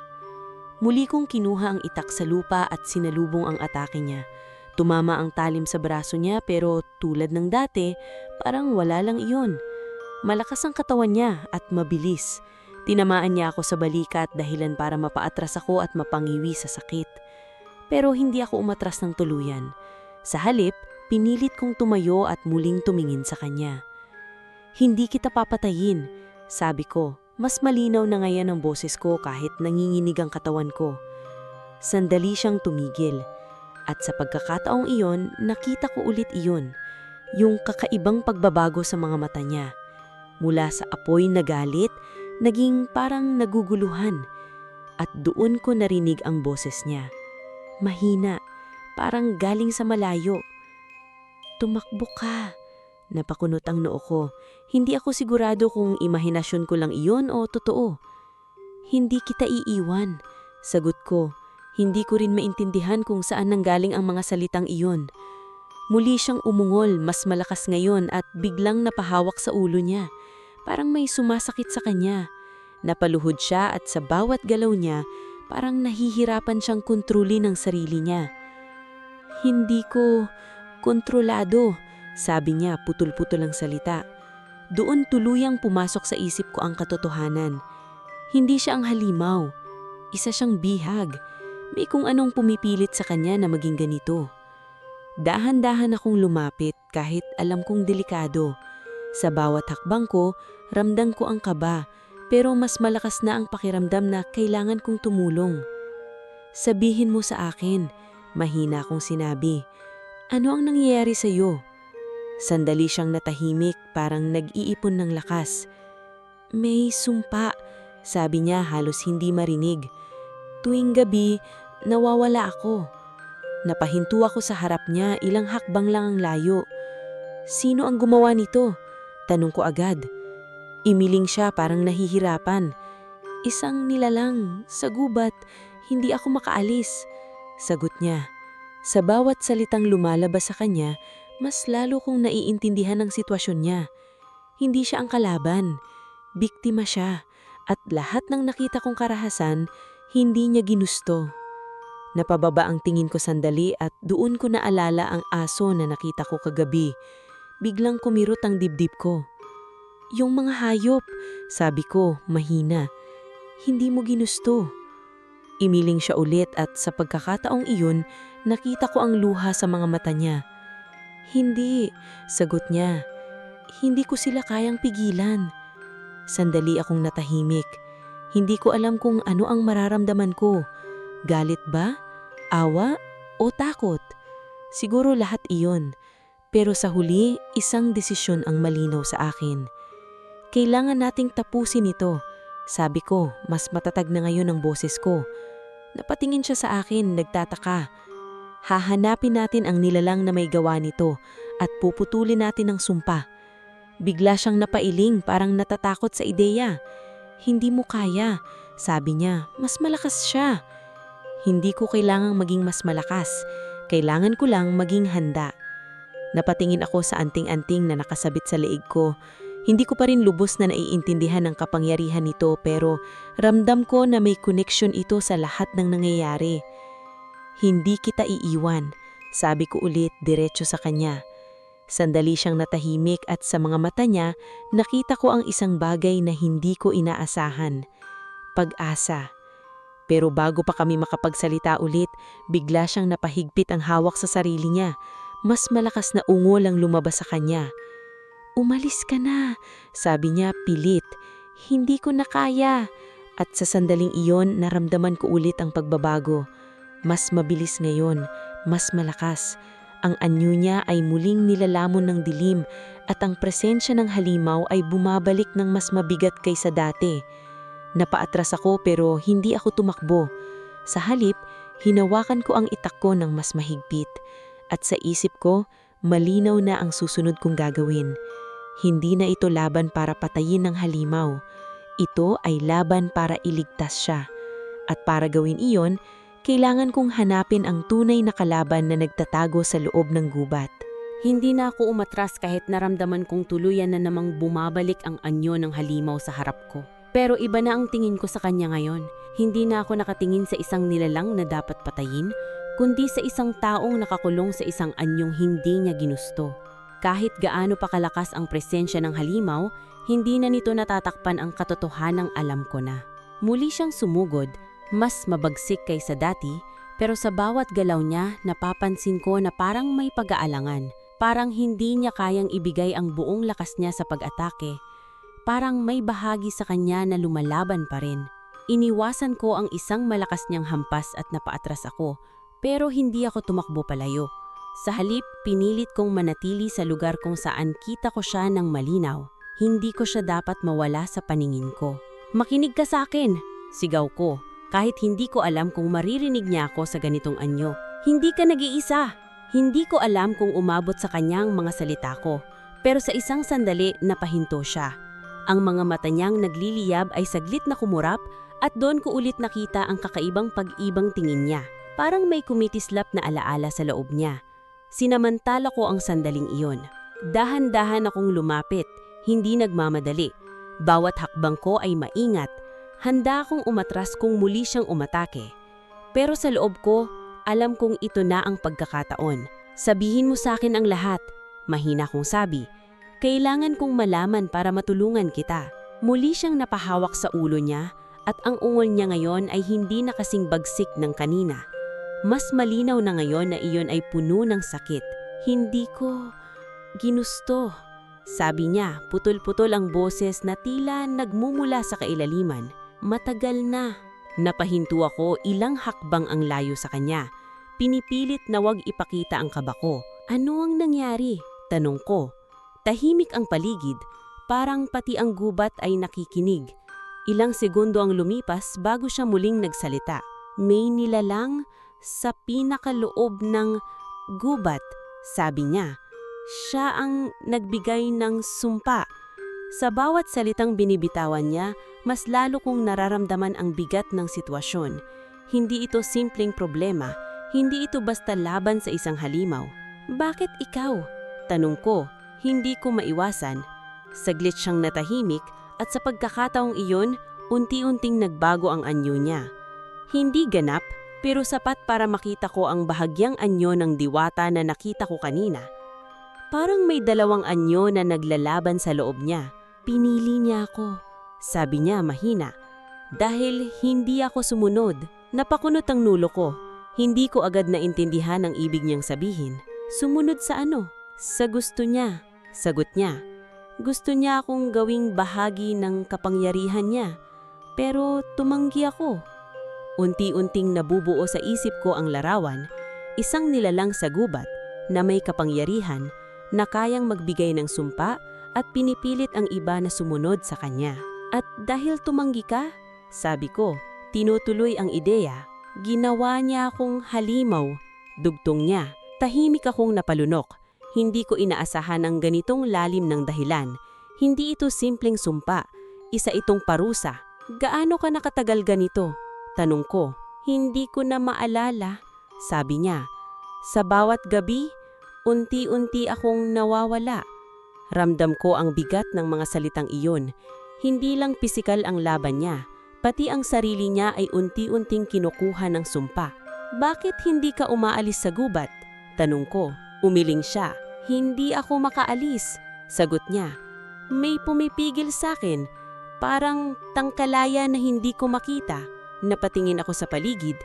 Muli kong kinuha ang itak sa lupa at sinalubong ang atake niya. Tumama ang talim sa braso niya pero tulad ng dati, parang wala lang iyon. Malakas ang katawan niya at mabilis. Tinamaan niya ako sa balikat dahilan para mapaatras ako at mapangiwi sa sakit. Pero hindi ako umatras ng tuluyan. Sa halip, pinilit kong tumayo at muling tumingin sa kanya. "Hindi kita papatayin," sabi ko. Mas malinaw na ngayon ang boses ko kahit nanginginig ang katawan ko. Sandali siyang tumigil. At sa pagkakataong iyon, nakita ko ulit iyon. Yung kakaibang pagbabago sa mga mata niya. Mula sa apoy na galit, naging parang naguguluhan. At doon ko narinig ang boses niya. Mahina, parang galing sa malayo. "Tumakbo ka." Napakunot ang noo ko. Hindi ako sigurado kung imahinasyon ko lang iyon o totoo. "Hindi kita iiwan," sagot ko. Hindi ko rin maintindihan kung saan nanggaling ang mga salitang iyon. Muli siyang umungol, mas malakas ngayon at biglang napahawak sa ulo niya. Parang may sumasakit sa kanya. Napaluhod siya at sa bawat galaw niya, parang nahihirapan siyang kontrolin ang sarili niya. Hindi ko kontrolado, sabi niya putol-putol ang salita. Doon tuluyang pumasok sa isip ko ang katotohanan. Hindi siya ang halimaw. Isa siyang bihag. May kung anong pumipilit sa kanya na maging ganito. Dahan-dahan akong lumapit kahit alam kong delikado. Sa bawat hakbang ko, ramdam ko ang kaba, pero mas malakas na ang pakiramdam na kailangan kong tumulong. Sabihin mo sa akin, mahina akong sinabi. Ano ang nangyayari sa iyo? Sandali siyang natahimik, parang nag-iipon ng lakas. May sumpa, sabi niya halos hindi marinig. Tuwing gabi, nawawala ako. Napahinto ako sa harap niya, ilang hakbang lang ang layo. Sino ang gumawa nito? Tanong ko agad. Imiling siya parang nahihirapan. Isang nilalang, sa gubat, hindi ako makaalis. Sagot niya. Sa bawat salitang lumalabas sa kanya, mas lalo kong naiintindihan ang sitwasyon niya. Hindi siya ang kalaban. Biktima siya. At lahat ng nakita kong karahasan, hindi niya ginusto. Napababa ang tingin ko sandali at doon ko naalala ang aso na nakita ko kagabi. Biglang kumirot ang dibdib ko. Yung mga hayop, sabi ko, mahina. Hindi mo ginusto. Imiling siya ulit at sa pagkakataong iyon, nakita ko ang luha sa mga mata niya. Hindi, sagot niya. Hindi ko sila kayang pigilan. Sandali akong natahimik. Hindi ko alam kung ano ang mararamdaman ko. Galit ba? Awa? O takot? Siguro lahat iyon. Pero sa huli, isang desisyon ang malinaw sa akin. Kailangan nating tapusin ito. Sabi ko, mas matatag na ngayon ang boses ko. Napatingin siya sa akin, nagtataka. Hahanapin natin ang nilalang na may gawa nito at puputulin natin ang sumpa. Bigla siyang napailing, parang natatakot sa ideya. Hindi mo kaya, sabi niya, mas malakas siya. Hindi ko kailangang maging mas malakas. Kailangan ko lang maging handa. Napatingin ako sa anting-anting na nakasabit sa leeg ko. Hindi ko pa rin lubos na naiintindihan ang kapangyarihan nito pero ramdam ko na may connection ito sa lahat ng nangyayari. Hindi kita iiwan, sabi ko ulit diretso sa kanya. Sandali siyang natahimik at sa mga mata niya nakita ko ang isang bagay na hindi ko inaasahan. Pag-asa. Pero bago pa kami makapagsalita ulit, bigla siyang napahigpit ang hawak sa sarili niya. Mas malakas na ungol ang lumabas sa kanya. Umalis ka na, sabi niya pilit. Hindi ko na kaya. At sa sandaling iyon, naramdaman ko ulit ang pagbabago. Mas mabilis ngayon, mas malakas. Ang anyo niya ay muling nilalamon ng dilim at ang presensya ng halimaw ay bumabalik ng mas mabigat kaysa dati. Napaatras ako pero hindi ako tumakbo. Sa halip, hinawakan ko ang itak ko ng mas mahigpit. At sa isip ko, malinaw na ang susunod kong gagawin. Hindi na ito laban para patayin ng halimaw. Ito ay laban para iligtas siya. At para gawin iyon, kailangan kong hanapin ang tunay na kalaban na nagtatago sa loob ng gubat. Hindi na ako umatras kahit naramdaman kong tuluyan na namang bumabalik ang anyo ng halimaw sa harap ko. Pero iba na ang tingin ko sa kanya ngayon. Hindi na ako nakatingin sa isang nilalang na dapat patayin, kundi sa isang taong nakakulong sa isang anyong hindi niya ginusto. Kahit gaano pa kalakas ang presensya ng halimaw, hindi na nito natatakpan ang katotohanang alam ko na. Muli siyang sumugod, mas mabagsik kaysa dati, pero sa bawat galaw niya napapansin ko na parang may pag-aalangan. Parang hindi niya kayang ibigay ang buong lakas niya sa pag-atake. Parang may bahagi sa kanya na lumalaban pa rin. Iniwasan ko ang isang malakas niyang hampas at napaatras ako, pero hindi ako tumakbo palayo. Sa halip, pinilit kong manatili sa lugar kung saan kita ko siya ng malinaw. Hindi ko siya dapat mawala sa paningin ko. Makinig ka sa akin, sigaw ko, kahit hindi ko alam kung maririnig niya ako sa ganitong anyo. Hindi ka nag-iisa. Hindi ko alam kung umabot sa kanyang mga salita ko, pero sa isang sandali napahinto siya. Ang mga mata niyang nagliliyab ay saglit na kumurap at doon ko ulit nakita ang kakaibang pag-ibang tingin niya. Parang may kumitislap na alaala sa loob niya. Sinamantala ko ang sandaling iyon. Dahan-dahan akong lumapit, hindi nagmamadali. Bawat hakbang ko ay maingat. Handa akong umatras kung muli siyang umatake. Pero sa loob ko, alam kong ito na ang pagkakataon. Sabihin mo sa akin ang lahat. Mahina kong sabi. Kailangan kong malaman para matulungan kita. Muli siyang napahawak sa ulo niya at ang ungol niya ngayon ay hindi na kasing bagsik ng kanina. Mas malinaw na ngayon na iyon ay puno ng sakit. Hindi ko ginusto. Sabi niya, putol-putol ang boses na tila nagmumula sa kailaliman. Matagal na. Napahinto ako, ilang hakbang ang layo sa kanya. Pinipilit na wag ipakita ang kaba ko. Ano ang nangyari? Tanong ko. Tahimik ang paligid, parang pati ang gubat ay nakikinig. Ilang segundo ang lumipas bago siya muling nagsalita. May nilalang sa pinakaloob ng gubat, sabi niya. Siya ang nagbigay ng sumpa. Sa bawat salitang binibitawan niya, mas lalo kong nararamdaman ang bigat ng sitwasyon. Hindi ito simpleng problema, hindi ito basta laban sa isang halimaw. Bakit ikaw? Tanong ko, hindi ko maiwasan. Saglit siyang natahimik at sa pagkakataong iyon, unti-unting nagbago ang anyo niya. Hindi ganap, pero sapat para makita ko ang bahagyang anyo ng diwata na nakita ko kanina. Parang may dalawang anyo na naglalaban sa loob niya. Pinili niya ako, sabi niya mahina. Dahil hindi ako sumunod, napakunot ang nulo ko. Hindi ko agad naintindihan ang ibig niyang sabihin. Sumunod sa ano? Sa gusto niya, sagot niya. Gusto niya akong gawing bahagi ng kapangyarihan niya, pero tumanggi ako. Unti-unting nabubuo sa isip ko ang larawan, isang nilalang sa gubat na may kapangyarihan na kayang magbigay ng sumpa at pinipilit ang iba na sumunod sa kanya. At dahil tumanggi ka, sabi ko, tinutuloy ang ideya. Ginawa niya akong halimaw, dugtong niya. Tahimik akong napalunok. Hindi ko inaasahan ang ganitong lalim ng dahilan. Hindi ito simpleng sumpa, isa itong parusa. Gaano ka nakatagal ganito? Tanong ko. Hindi ko na maalala, sabi niya. Sa bawat gabi, unti-unti akong nawawala. Ramdam ko ang bigat ng mga salitang iyon. Hindi lang pisikal ang laban niya, pati ang sarili niya ay unti-unting kinukuha ng sumpa. Bakit hindi ka umaalis sa gubat? Tanong ko. Umiling siya. Hindi ako makaalis, sagot niya. May pumipigil sa akin, parang tangkalaya na hindi ko makita. Napatingin ako sa paligid,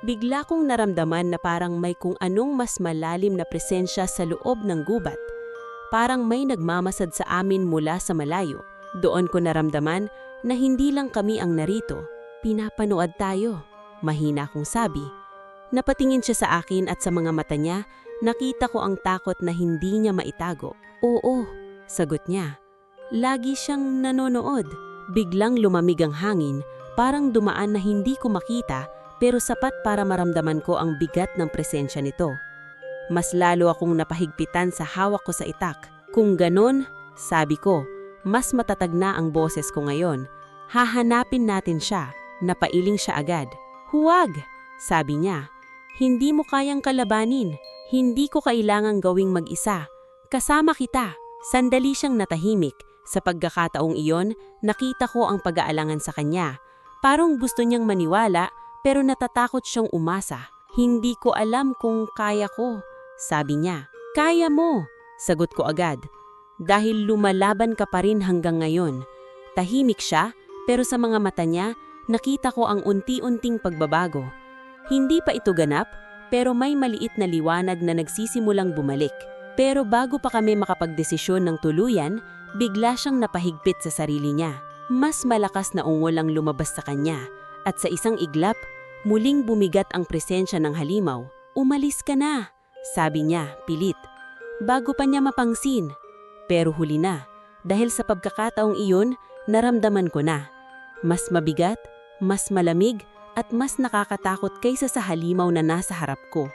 bigla kong naramdaman na parang may kung anong mas malalim na presensya sa loob ng gubat. Parang may nagmamasad sa amin mula sa malayo. Doon ko naramdaman na hindi lang kami ang narito. Pinapanood tayo, mahina kong sabi. Napatingin siya sa akin at sa mga mata niya, nakita ko ang takot na hindi niya maitago. Oo, sagot niya. Lagi siyang nanonood. Biglang lumamig ang hangin, parang dumaan na hindi ko makita pero sapat para maramdaman ko ang bigat ng presensya nito. Mas lalo akong napahigpitan sa hawak ko sa itak. Kung ganon, sabi ko, mas matatag na ang boses ko ngayon. Hahanapin natin siya. Napailing siya agad. Huwag, sabi niya. Hindi mo kayang kalabanin. Hindi ko kailangang gawing mag-isa. Kasama kita. Sandali siyang natahimik. Sa pagkakataong iyon, nakita ko ang pag-aalangan sa kanya. Parang gusto niyang maniwala, pero natatakot siyang umasa. Hindi ko alam kung kaya ko, sabi niya. Kaya mo, sagot ko agad. Dahil lumalaban ka pa rin hanggang ngayon. Tahimik siya, pero sa mga mata niya, nakita ko ang unti-unting pagbabago. Hindi pa ito ganap, pero may maliit na liwanag na nagsisimulang bumalik. Pero bago pa kami makapagdesisyon ng tuluyan, bigla siyang napahigpit sa sarili niya. Mas malakas na ungol ang lumabas sa kanya. At sa isang iglap, muling bumigat ang presensya ng halimaw. Umalis ka na, sabi niya, pilit. Bago pa niya mapangsin. Pero huli na, dahil sa pagkakataong iyon, naramdaman ko na. Mas mabigat, mas malamig, at mas nakakatakot kaysa sa halimaw na nasa harap ko.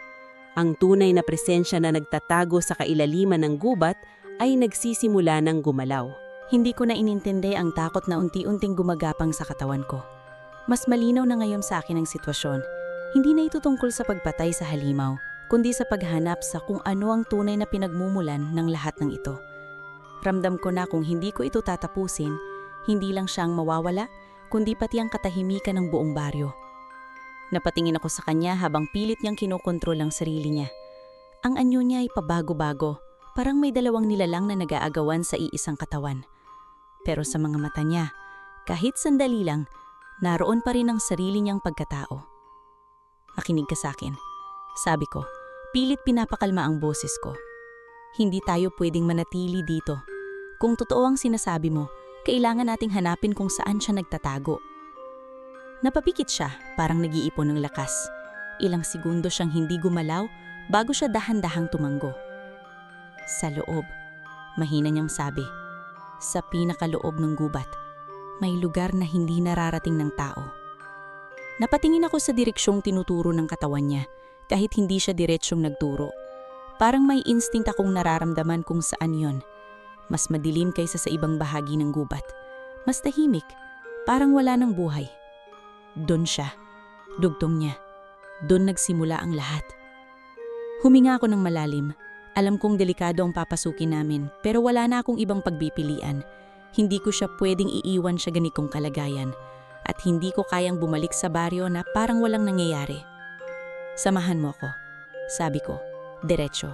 Ang tunay na presensya na nagtatago sa kailaliman ng gubat ay nagsisimula ng gumalaw. Hindi ko na inintindi ang takot na unti-unting gumagapang sa katawan ko. Mas malinaw na ngayon sa akin ang sitwasyon. Hindi na ito tungkol sa pagpatay sa halimaw, kundi sa paghanap sa kung ano ang tunay na pinagmumulan ng lahat ng ito. Ramdam ko na kung hindi ko ito tatapusin, hindi lang siyang mawawala, kundi pati ang katahimikan ng buong baryo. Napatingin ako sa kanya habang pilit niyang kinokontrol ang sarili niya. Ang anyo niya ay pabago-bago, parang may dalawang nilalang na nag-aagawan sa iisang katawan. Pero sa mga mata niya, kahit sandali lang, naroon pa rin ang sarili niyang pagkatao. Makinig ka sa akin, sabi ko, pilit pinapakalma ang boses ko. Hindi tayo pwedeng manatili dito. Kung totoo ang sinasabi mo, kailangan nating hanapin kung saan siya nagtatago. Napapikit siya, parang nag-iipon ng lakas. Ilang segundo siyang hindi gumalaw bago siya dahan-dahang tumanggo. Sa loob, mahina niyang sabi, sa pinakaloob ng gubat, may lugar na hindi nararating ng tao. Napatingin ako sa direksyong tinuturo ng katawan niya, kahit hindi siya diretsyong nagturo. Parang may instinct akong nararamdaman kung saan yon. Mas madilim kaysa sa ibang bahagi ng gubat. Mas tahimik, parang wala ng buhay. Doon siya, dugtong niya. Doon nagsimula ang lahat. Huminga ako ng malalim. Alam kong delikado ang papasukin namin, pero wala na akong ibang pagpipilian. Hindi ko siya pwedeng iiwan sa ganitong kalagayan. At hindi ko kayang bumalik sa baryo na parang walang nangyayari. Samahan mo ako, sabi ko, diretso.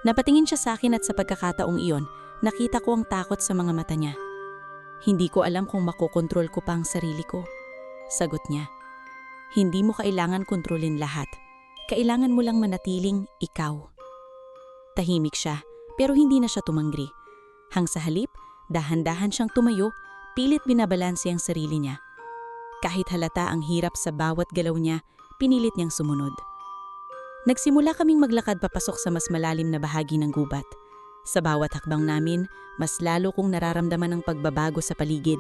Napatingin siya sa akin at sa pagkakataong iyon, nakita ko ang takot sa mga mata niya. Hindi ko alam kung makokontrol ko pa ang sarili ko. Sagot niya, hindi mo kailangan kontrolin lahat. Kailangan mo lang manatiling ikaw. Tahimik siya, pero hindi na siya tumanggi. Hang sa halip, dahan-dahan siyang tumayo, pilit binabalanse ang sarili niya. Kahit halata ang hirap sa bawat galaw niya, pinilit niyang sumunod. Nagsimula kaming maglakad papasok sa mas malalim na bahagi ng gubat. Sa bawat hakbang namin, mas lalo kong nararamdaman ang pagbabago sa paligid.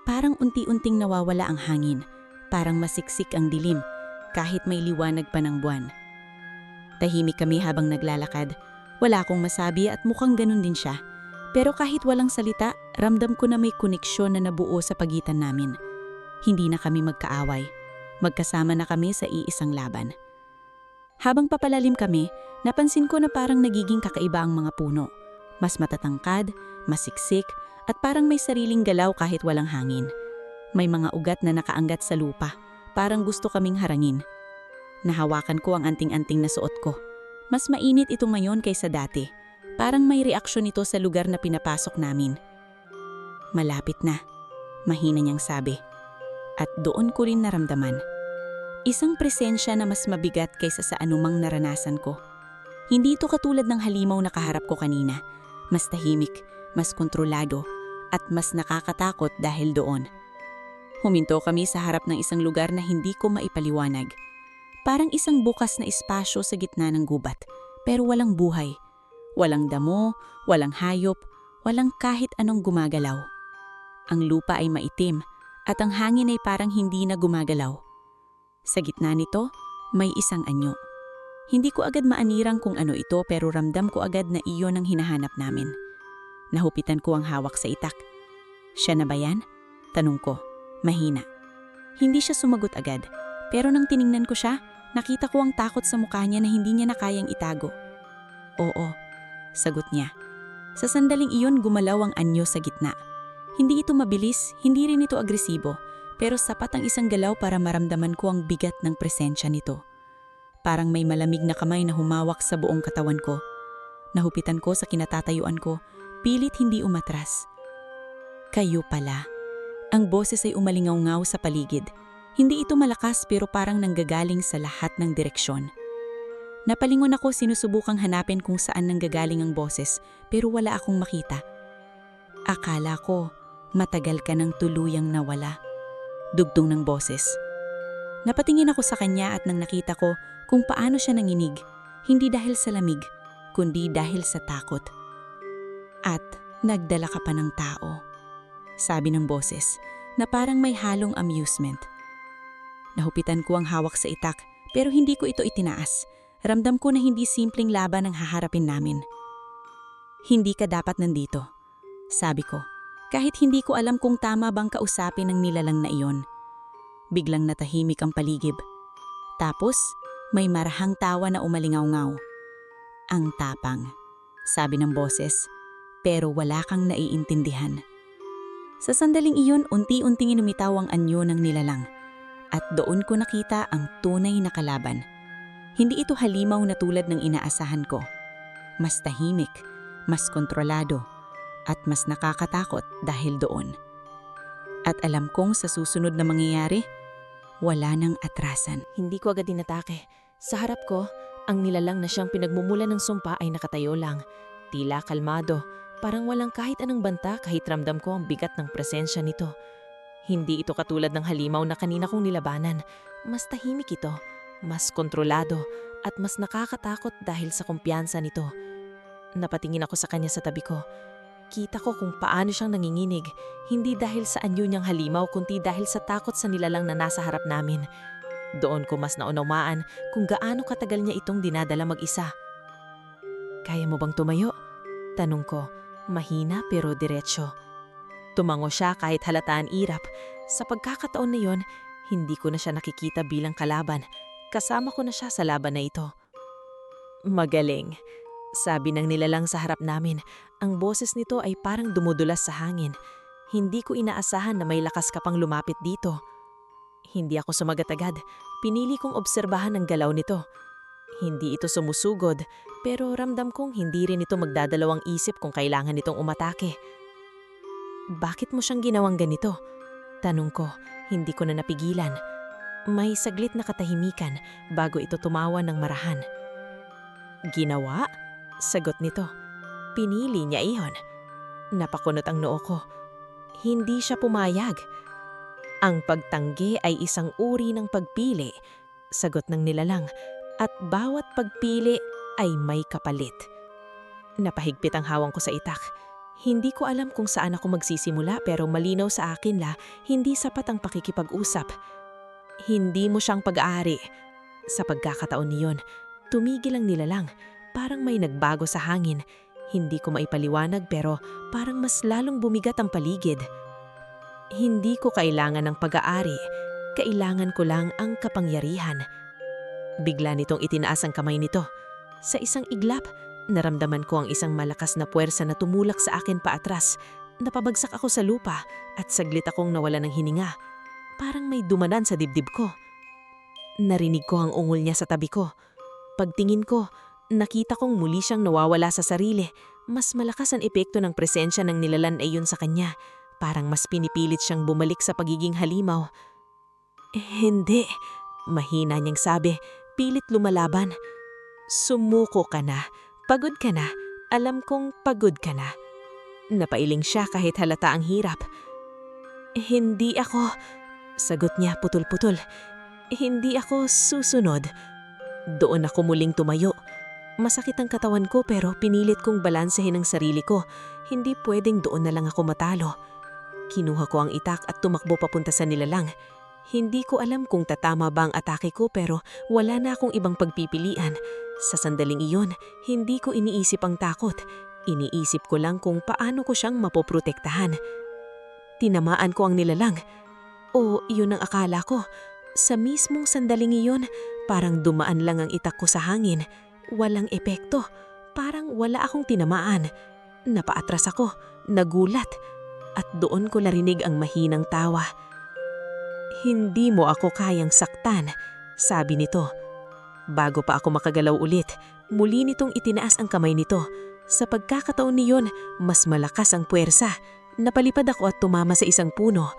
Parang unti-unting nawawala ang hangin, parang masiksik ang dilim, kahit may liwanag pa ng buwan. Tahimik kami habang naglalakad. Wala akong masabi at mukhang ganun din siya. Pero kahit walang salita, ramdam ko na may koneksyon na nabuo sa pagitan namin. Hindi na kami magkaaway. Magkasama na kami sa iisang laban. Habang papalalim kami, napansin ko na parang nagiging kakaiba ang mga puno. Mas matatangkad, masiksik, at parang may sariling galaw kahit walang hangin. May mga ugat na nakaanggat sa lupa, parang gusto kaming harangin. Nahawakan ko ang anting-anting na suot ko. Mas mainit ito ngayon kaysa dati. Parang may reaksyon ito sa lugar na pinapasok namin. Malapit na, mahina niyang sabi. At doon ko rin naramdaman. Isang presensya na mas mabigat kaysa sa anumang naranasan ko. Hindi ito katulad ng halimaw na kaharap ko kanina. Mas tahimik, mas kontrolado, at mas nakakatakot dahil doon. Huminto kami sa harap ng isang lugar na hindi ko maipaliwanag. Parang isang bukas na espasyo sa gitna ng gubat, pero walang buhay. Walang damo, walang hayop, walang kahit anong gumagalaw. Ang lupa ay maitim, at ang hangin ay parang hindi na gumagalaw. Sa gitna nito, may isang anyo. Hindi ko agad maanirang kung ano ito pero ramdam ko agad na iyon ang hinahanap namin. Nahupitan ko ang hawak sa itak. Siya na ba yan? Tanong ko, mahina. Hindi siya sumagot agad, pero nang tiningnan ko siya, nakita ko ang takot sa mukha niya na hindi niya na kayang itago. Oo, sagot niya. Sa sandaling iyon gumalaw ang anyo sa gitna. Hindi ito mabilis, hindi rin ito agresibo, pero sapat ang isang galaw para maramdaman ko ang bigat ng presensya nito. Parang may malamig na kamay na humawak sa buong katawan ko. Nahupitan ko sa kinatatayuan ko, pilit hindi umatras. Kayo pala. Ang boses ay umalingaw-ngaw sa paligid. Hindi ito malakas pero parang nanggagaling sa lahat ng direksyon. Napalingon ako, sinusubukang hanapin kung saan nanggagaling ang boses pero wala akong makita. Akala ko, matagal ka nang tuluyang nawala. Dugtong ng boses. Napatingin ako sa kanya at nang nakita ko kung paano siya nanginig, hindi dahil sa lamig, kundi dahil sa takot. At nagdala ka pa ng tao, sabi ng boses na parang may halong amusement. Nahupitan ko ang hawak sa itak pero hindi ko ito itinaas. Ramdam ko na hindi simpleng laban ang haharapin namin. Hindi ka dapat nandito, sabi ko, kahit hindi ko alam kung tama bang kausapin ng nilalang na iyon. Biglang natahimik ang paligid. Tapos, May marahang tawa na umalingaw-ngaw. Ang tapang, sabi ng boses, pero wala kang naiintindihan. Sa sandaling iyon, unti-unting inumitaw ang anyo ng nilalang. At doon ko nakita ang tunay na kalaban. Hindi ito halimaw na tulad ng inaasahan ko. Mas tahimik, mas kontrolado, at mas nakakatakot dahil doon. At alam kong sa susunod na mangyayari, wala nang atrasan. Hindi ko agad inatake. Sa harap ko, ang nilalang na siyang pinagmumulan ng sumpa ay nakatayo lang. Tila kalmado, parang walang kahit anong banta kahit ramdam ko ang bigat ng presensya nito. Hindi ito katulad ng halimaw na kanina kong nilabanan. Mas tahimik ito, mas kontrolado, at mas nakakatakot dahil sa kumpiyansa nito. Napatingin ako sa kanya sa tabi ko. Kita ko kung paano siyang nanginginig, hindi dahil sa anyo niyang halimaw kundi dahil sa takot sa nilalang na nasa harap namin. Doon ko mas naunamaan kung gaano katagal niya itong dinadala mag-isa. "Kaya mo bang tumayo?" Tanong ko, mahina pero diretsyo. Tumango siya kahit halataan irap. Sa pagkakataon na yon, hindi ko na siya nakikita bilang kalaban. Kasama ko na siya sa laban na ito. "Magaling," sabi ng nilalang sa harap namin. Ang boses nito ay parang dumudulas sa hangin. Hindi ko inaasahan na may lakas ka pang lumapit dito. Hindi ako sumagat agad. Pinili kong obserbahan ang galaw nito. Hindi ito sumusugod, pero ramdam kong hindi rin ito magdadalawang isip kung kailangan nitong umatake. "Bakit mo siyang ginawang ganito?" Tanong ko, hindi ko na napigilan. May saglit na katahimikan bago ito tumawa ng marahan. "Ginawa?" Sagot nito. "Pinili niya iyon." Napakunot ang noo ko. Hindi siya pumayag. "Ang pagtanggi ay isang uri ng pagpili," sagot ng nilalang, "at bawat pagpili ay may kapalit." Napahigpit ang hawang ko sa itak. Hindi ko alam kung saan ako magsisimula pero malinaw sa akin na hindi sapat ang pakikipag-usap. Hindi mo siyang pag-aari. Sa pagkakataon niyon, tumigil ang nilalang. Parang may nagbago sa hangin. Hindi ko maipaliwanag pero parang mas lalong bumigat ang paligid. Hindi ko kailangan ng pag-aari. Kailangan ko lang ang kapangyarihan. Bigla nitong itinaas ang kamay nito. Sa isang iglap, naramdaman ko ang isang malakas na puwersa na tumulak sa akin paatras. Napabagsak ako sa lupa at saglit akong nawala ng hininga. Parang may dumanan sa dibdib ko. Narinig ko ang ungol niya sa tabi ko. Pagtingin ko, nakita kong muli siyang nawawala sa sarili. Mas malakas ang epekto ng presensya ng nilalang ay yun sa kanya. Parang mas pinipilit siyang bumalik sa pagiging halimaw. "Hindi," mahina niyang sabi, pilit lumalaban. "Sumuko ka na. Pagod ka na. Alam kong pagod ka na." Napailing siya kahit halata ang hirap. "Hindi ako," sagot niya putol-putol. "Hindi ako susunod." Doon ako muling tumayo. Masakit ang katawan ko pero pinilit kong balansehin ang sarili ko. Hindi pwedeng doon na lang ako matalo. Kinuha ko ang itak at tumakbo papunta sa nilalang. Hindi ko alam kung tatama ba ang atake ko pero wala na akong ibang pagpipilian. Sa sandaling iyon, hindi ko iniisip ang takot. Iniisip ko lang kung paano ko siyang mapoprotektahan. Tinamaan ko ang nilalang. O iyon ang akala ko. Sa mismong sandaling iyon, parang dumaan lang ang itak ko sa hangin. Walang epekto. Parang wala akong tinamaan. Napaatras ako, nagulat. At doon ko narinig ang mahinang tawa. "Hindi mo ako kayang saktan," sabi nito. Bago pa ako makagalaw ulit, muli nitong itinaas ang kamay nito. Sa pagkakataon niyon, mas malakas ang puwersa. Napalipad ako at tumama sa isang puno.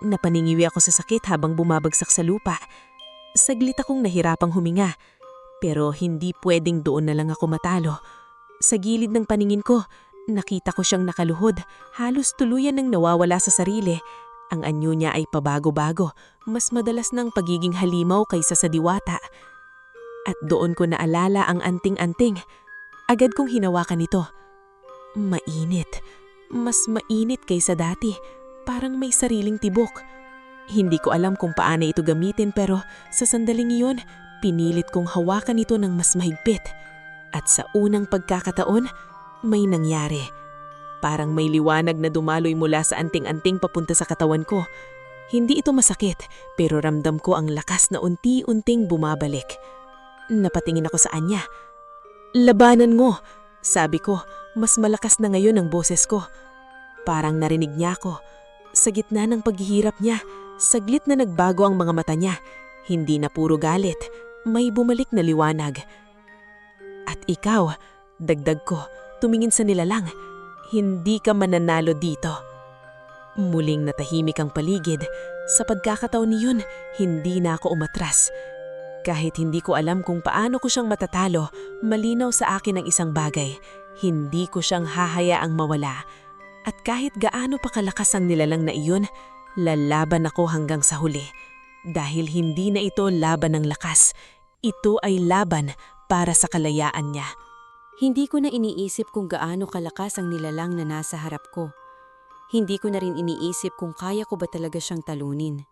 Napaningiwi ako sa sakit habang bumabagsak sa lupa. Saglit akong nahirapang huminga. Pero hindi pwedeng doon na lang ako matalo. Sa gilid ng paningin ko, nakita ko siyang nakaluhod, halos tuluyan ng nawawala sa sarili. Ang anyo niya ay pabago-bago, mas madalas ng pagiging halimaw kaysa sa diwata. At doon ko naalala ang anting-anting. Agad kong hinawakan ito. Mainit. Mas mainit kaysa dati. Parang may sariling tibok. Hindi ko alam kung paano ito gamitin pero sa sandaling iyon, pinilit kong hawakan ito ng mas mahigpit. At sa unang pagkakataon, may nangyari. Parang may liwanag na dumaloy mula sa anting-anting papunta sa katawan ko. Hindi ito masakit, pero ramdam ko ang lakas na unti-unting bumabalik. Napatingin ako sa kanya. Labanan mo, sabi ko, mas malakas na ngayon ang boses ko. Parang narinig niya ako. Sa gitna ng paghihirap niya, saglit na nagbago ang mga mata niya. Hindi na puro galit, may bumalik na liwanag. At ikaw, dagdag ko, tumingin sa nilalang, hindi ka mananalo dito. Muling natahimik ang paligid. Sa pagkakataon niyon, hindi na ako umatras. Kahit hindi ko alam kung paano ko siyang matatalo, malinaw sa akin ang isang bagay. Hindi ko siyang hahayaang mawala. At kahit gaano pa kalakas ang nilalang na iyon, lalaban ako hanggang sa huli. Dahil hindi na ito laban ng lakas. Ito ay laban para sa kalayaan niya. Hindi ko na iniisip kung gaano kalakas ang nilalang na nasa harap ko. Hindi ko na rin iniisip kung kaya ko ba talaga siyang talunin.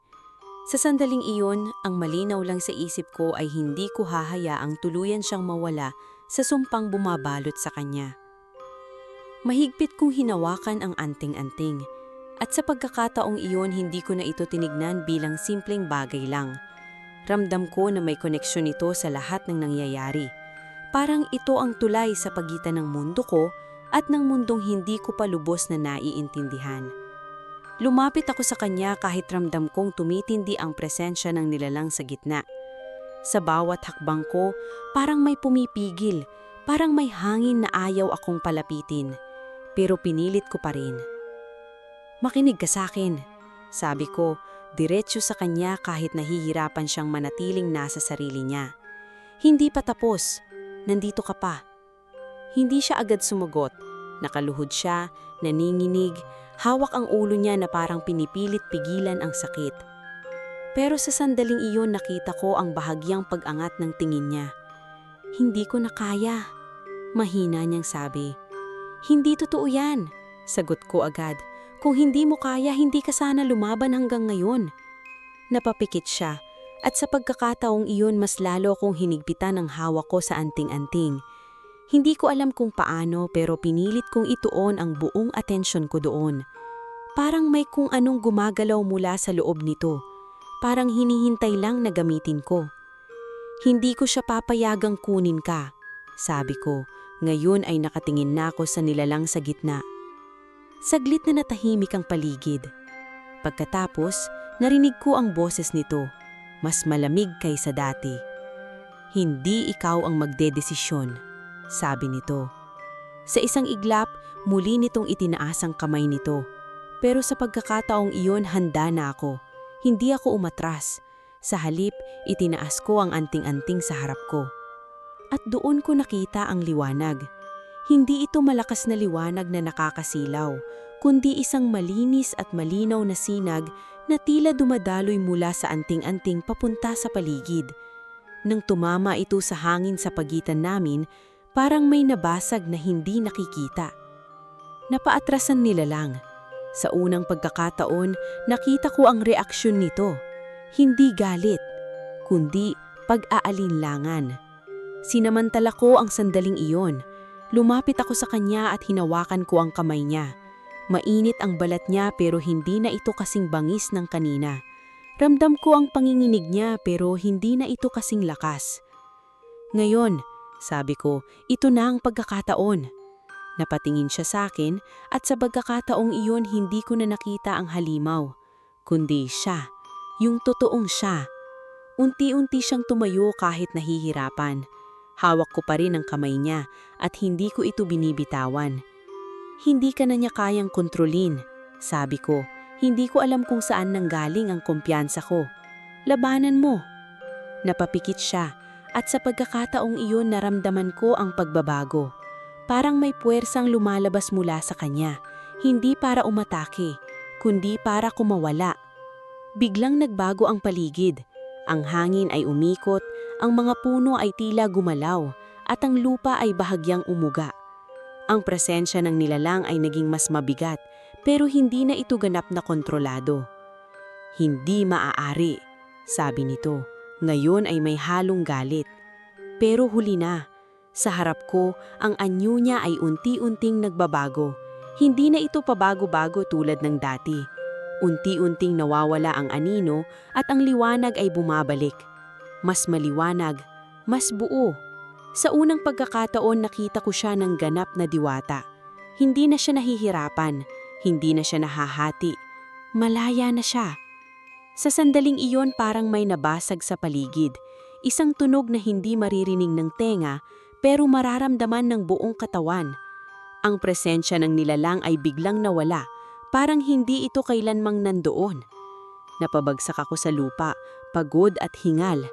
Sa sandaling iyon, ang malinaw lang sa isip ko ay hindi ko hahayaang tuluyan siyang mawala sa sumpang bumabalot sa kanya. Mahigpit kong hinawakan ang anting-anting, at sa pagkakataong iyon hindi ko na ito tinignan bilang simpleng bagay lang. Ramdam ko na may koneksyon ito sa lahat ng nangyayari. Parang ito ang tulay sa pagitan ng mundo ko at ng mundong hindi ko pa lubos na naiintindihan. Lumapit ako sa kanya kahit ramdam kong tumitindi ang presensya ng nilalang sa gitna. Sa bawat hakbang ko, parang may pumipigil, parang may hangin na ayaw akong palapitin. Pero pinilit ko pa rin. Makinig ka sa akin, sabi ko, diretso sa kanya kahit nahihirapan siyang manatiling nasa sarili niya. Hindi pa tapos, nandito ka pa. Hindi siya agad sumagot, nakaluhod siya, naninginig, hawak ang ulo niya na parang pinipilit pigilan ang sakit. Pero sa sandaling iyon nakita ko ang bahagyang pag-angat ng tingin niya. Hindi ko na kaya, mahina niyang sabi. Hindi totoo yan, sagot ko agad. Kung hindi mo kaya, hindi ka sana lumaban hanggang ngayon. Napapikit siya, at sa pagkakataong iyon mas lalo kong hinigpitan ang hawak ko sa anting-anting. Hindi ko alam kung paano pero pinilit kong ituon ang buong atensyon ko doon. Parang may kung anong gumagalaw mula sa loob nito. Parang hinihintay lang na gamitin ko. Hindi ko siya papayagang kunin ka, sabi ko. Ngayon ay nakatingin na ako sa nilalang sa gitna. Saglit na natahimik ang paligid. Pagkatapos, narinig ko ang boses nito. Mas malamig kaysa dati. Hindi ikaw ang magdedesisyon, sabi nito. Sa isang iglap, muli nitong itinaas ang kamay nito. Pero sa pagkakataong iyon, handa na ako. Hindi ako umatras. Sa halip, itinaas ko ang anting-anting sa harap ko. At doon ko nakita ang liwanag. Hindi ito malakas na liwanag na nakakasilaw, kundi isang malinis at malinaw na sinag na tila dumadaloy mula sa anting-anting papunta sa paligid. Nang tumama ito sa hangin sa pagitan namin, parang may nabasag na hindi nakikita. Napaatrasan nila lang. Sa unang pagkakataon, nakita ko ang reaksyon nito. Hindi galit, kundi pag-aalinlangan. Sinamantala ko ang sandaling iyon. Lumapit ako sa kanya at hinawakan ko ang kamay niya. Mainit ang balat niya pero hindi na ito kasing bangis ng kanina. Ramdam ko ang panginginig niya pero hindi na ito kasing lakas. Ngayon, sabi ko, ito na ang pagkakataon. Napatingin siya sa akin at sa pagkakataong iyon hindi ko na nakita ang halimaw, kundi siya, yung totoong siya. Unti-unti siyang tumayo kahit nahihirapan. Hawak ko pa rin ang kamay niya at hindi ko ito binibitawan. Hindi ka na niya kayang kontrolin, sabi ko. Hindi ko alam kung saan nanggaling ang kumpiyansa ko. Labanan mo. Napapikit siya at sa pagkakataong iyon naramdaman ko ang pagbabago. Parang may puwersang lumalabas mula sa kanya, hindi para umatake, kundi para kumawala. Biglang nagbago ang paligid. Ang hangin ay umikot, ang mga puno ay tila gumalaw, at ang lupa ay bahagyang umuga. Ang presensya ng nilalang ay naging mas mabigat, pero hindi na ito ganap na kontrolado. Hindi maaari, sabi nito. Ngayon ay may halong galit. Pero huli na. Sa harap ko, ang anyo niya ay unti-unting nagbabago. Hindi na ito pabago-bago tulad ng dati. Unti-unting nawawala ang anino at ang liwanag ay bumabalik. Mas maliwanag, mas buo. Sa unang pagkakataon nakita ko siya ng ganap na diwata. Hindi na siya nahihirapan, hindi na siya nahahati. Malaya na siya. Sa sandaling iyon parang may nabasag sa paligid. Isang tunog na hindi maririnig ng tenga pero mararamdaman ng buong katawan. Ang presensya ng nilalang ay biglang nawala, parang hindi ito kailanmang nandoon. Napabagsak ako sa lupa, pagod at hingal.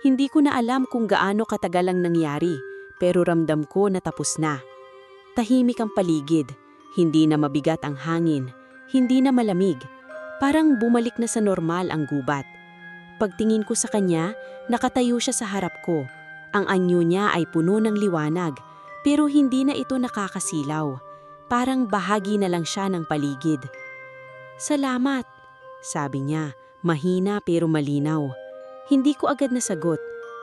Hindi ko na alam kung gaano katagal ang nangyari, pero ramdam ko na tapos na. Tahimik ang paligid, hindi na mabigat ang hangin, hindi na malamig. Parang bumalik na sa normal ang gubat. Pagtingin ko sa kanya, nakatayo siya sa harap ko. Ang anyo niya ay puno ng liwanag, pero hindi na ito nakakasilaw. Parang bahagi na lang siya ng paligid. "Salamat," sabi niya, mahina pero malinaw. Hindi ko agad nasagot.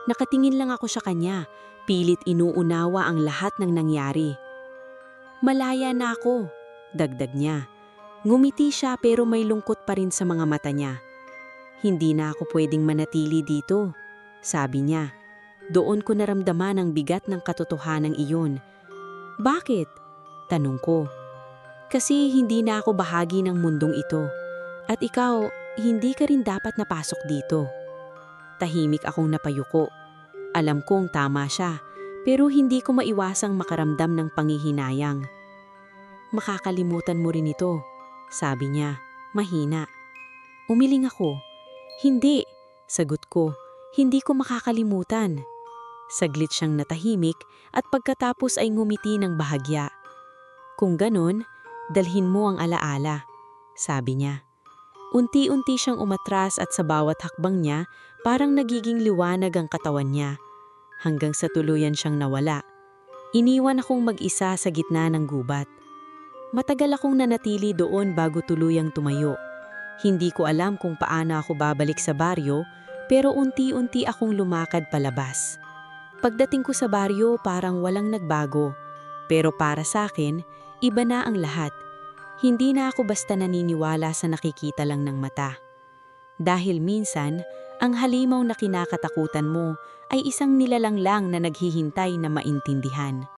Nakatingin lang ako sa kanya, pilit inuunawa ang lahat ng nangyari. "Malaya na ako," dagdag niya. Ngumiti siya pero may lungkot pa rin sa mga mata niya. "Hindi na ako pwedeng manatili dito," sabi niya. Doon ko naramdaman ang bigat ng katotohanan iyon. "Bakit?" tanong ko. "Kasi hindi na ako bahagi ng mundong ito. At ikaw, hindi ka rin dapat napasok dito." Tahimik akong napayuko. Alam kong tama siya, pero hindi ko maiwasang makaramdam ng panghihinayang. "Makakalimutan mo rin ito," sabi niya, mahina. Umiling ako. "Hindi," sagot ko. "Hindi ko makakalimutan." Saglit siyang natahimik at pagkatapos ay ngumiti ng bahagya. "Kung ganon, dalhin mo ang alaala," sabi niya. Unti-unti siyang umatras at sa bawat hakbang niya, parang nagiging liwanag ang katawan niya. Hanggang sa tuluyan siyang nawala. Iniwan akong mag-isa sa gitna ng gubat. Matagal akong nanatili doon bago tuluyang tumayo. Hindi ko alam kung paano ako babalik sa baryo, pero unti-unti akong lumakad palabas. Pagdating ko sa baryo parang walang nagbago, pero para sa akin, iba na ang lahat. Hindi na ako basta naniniwala sa nakikita lang ng mata. Dahil minsan, ang halimaw na kinakatakutan mo ay isang nilalang lang na naghihintay na maintindihan.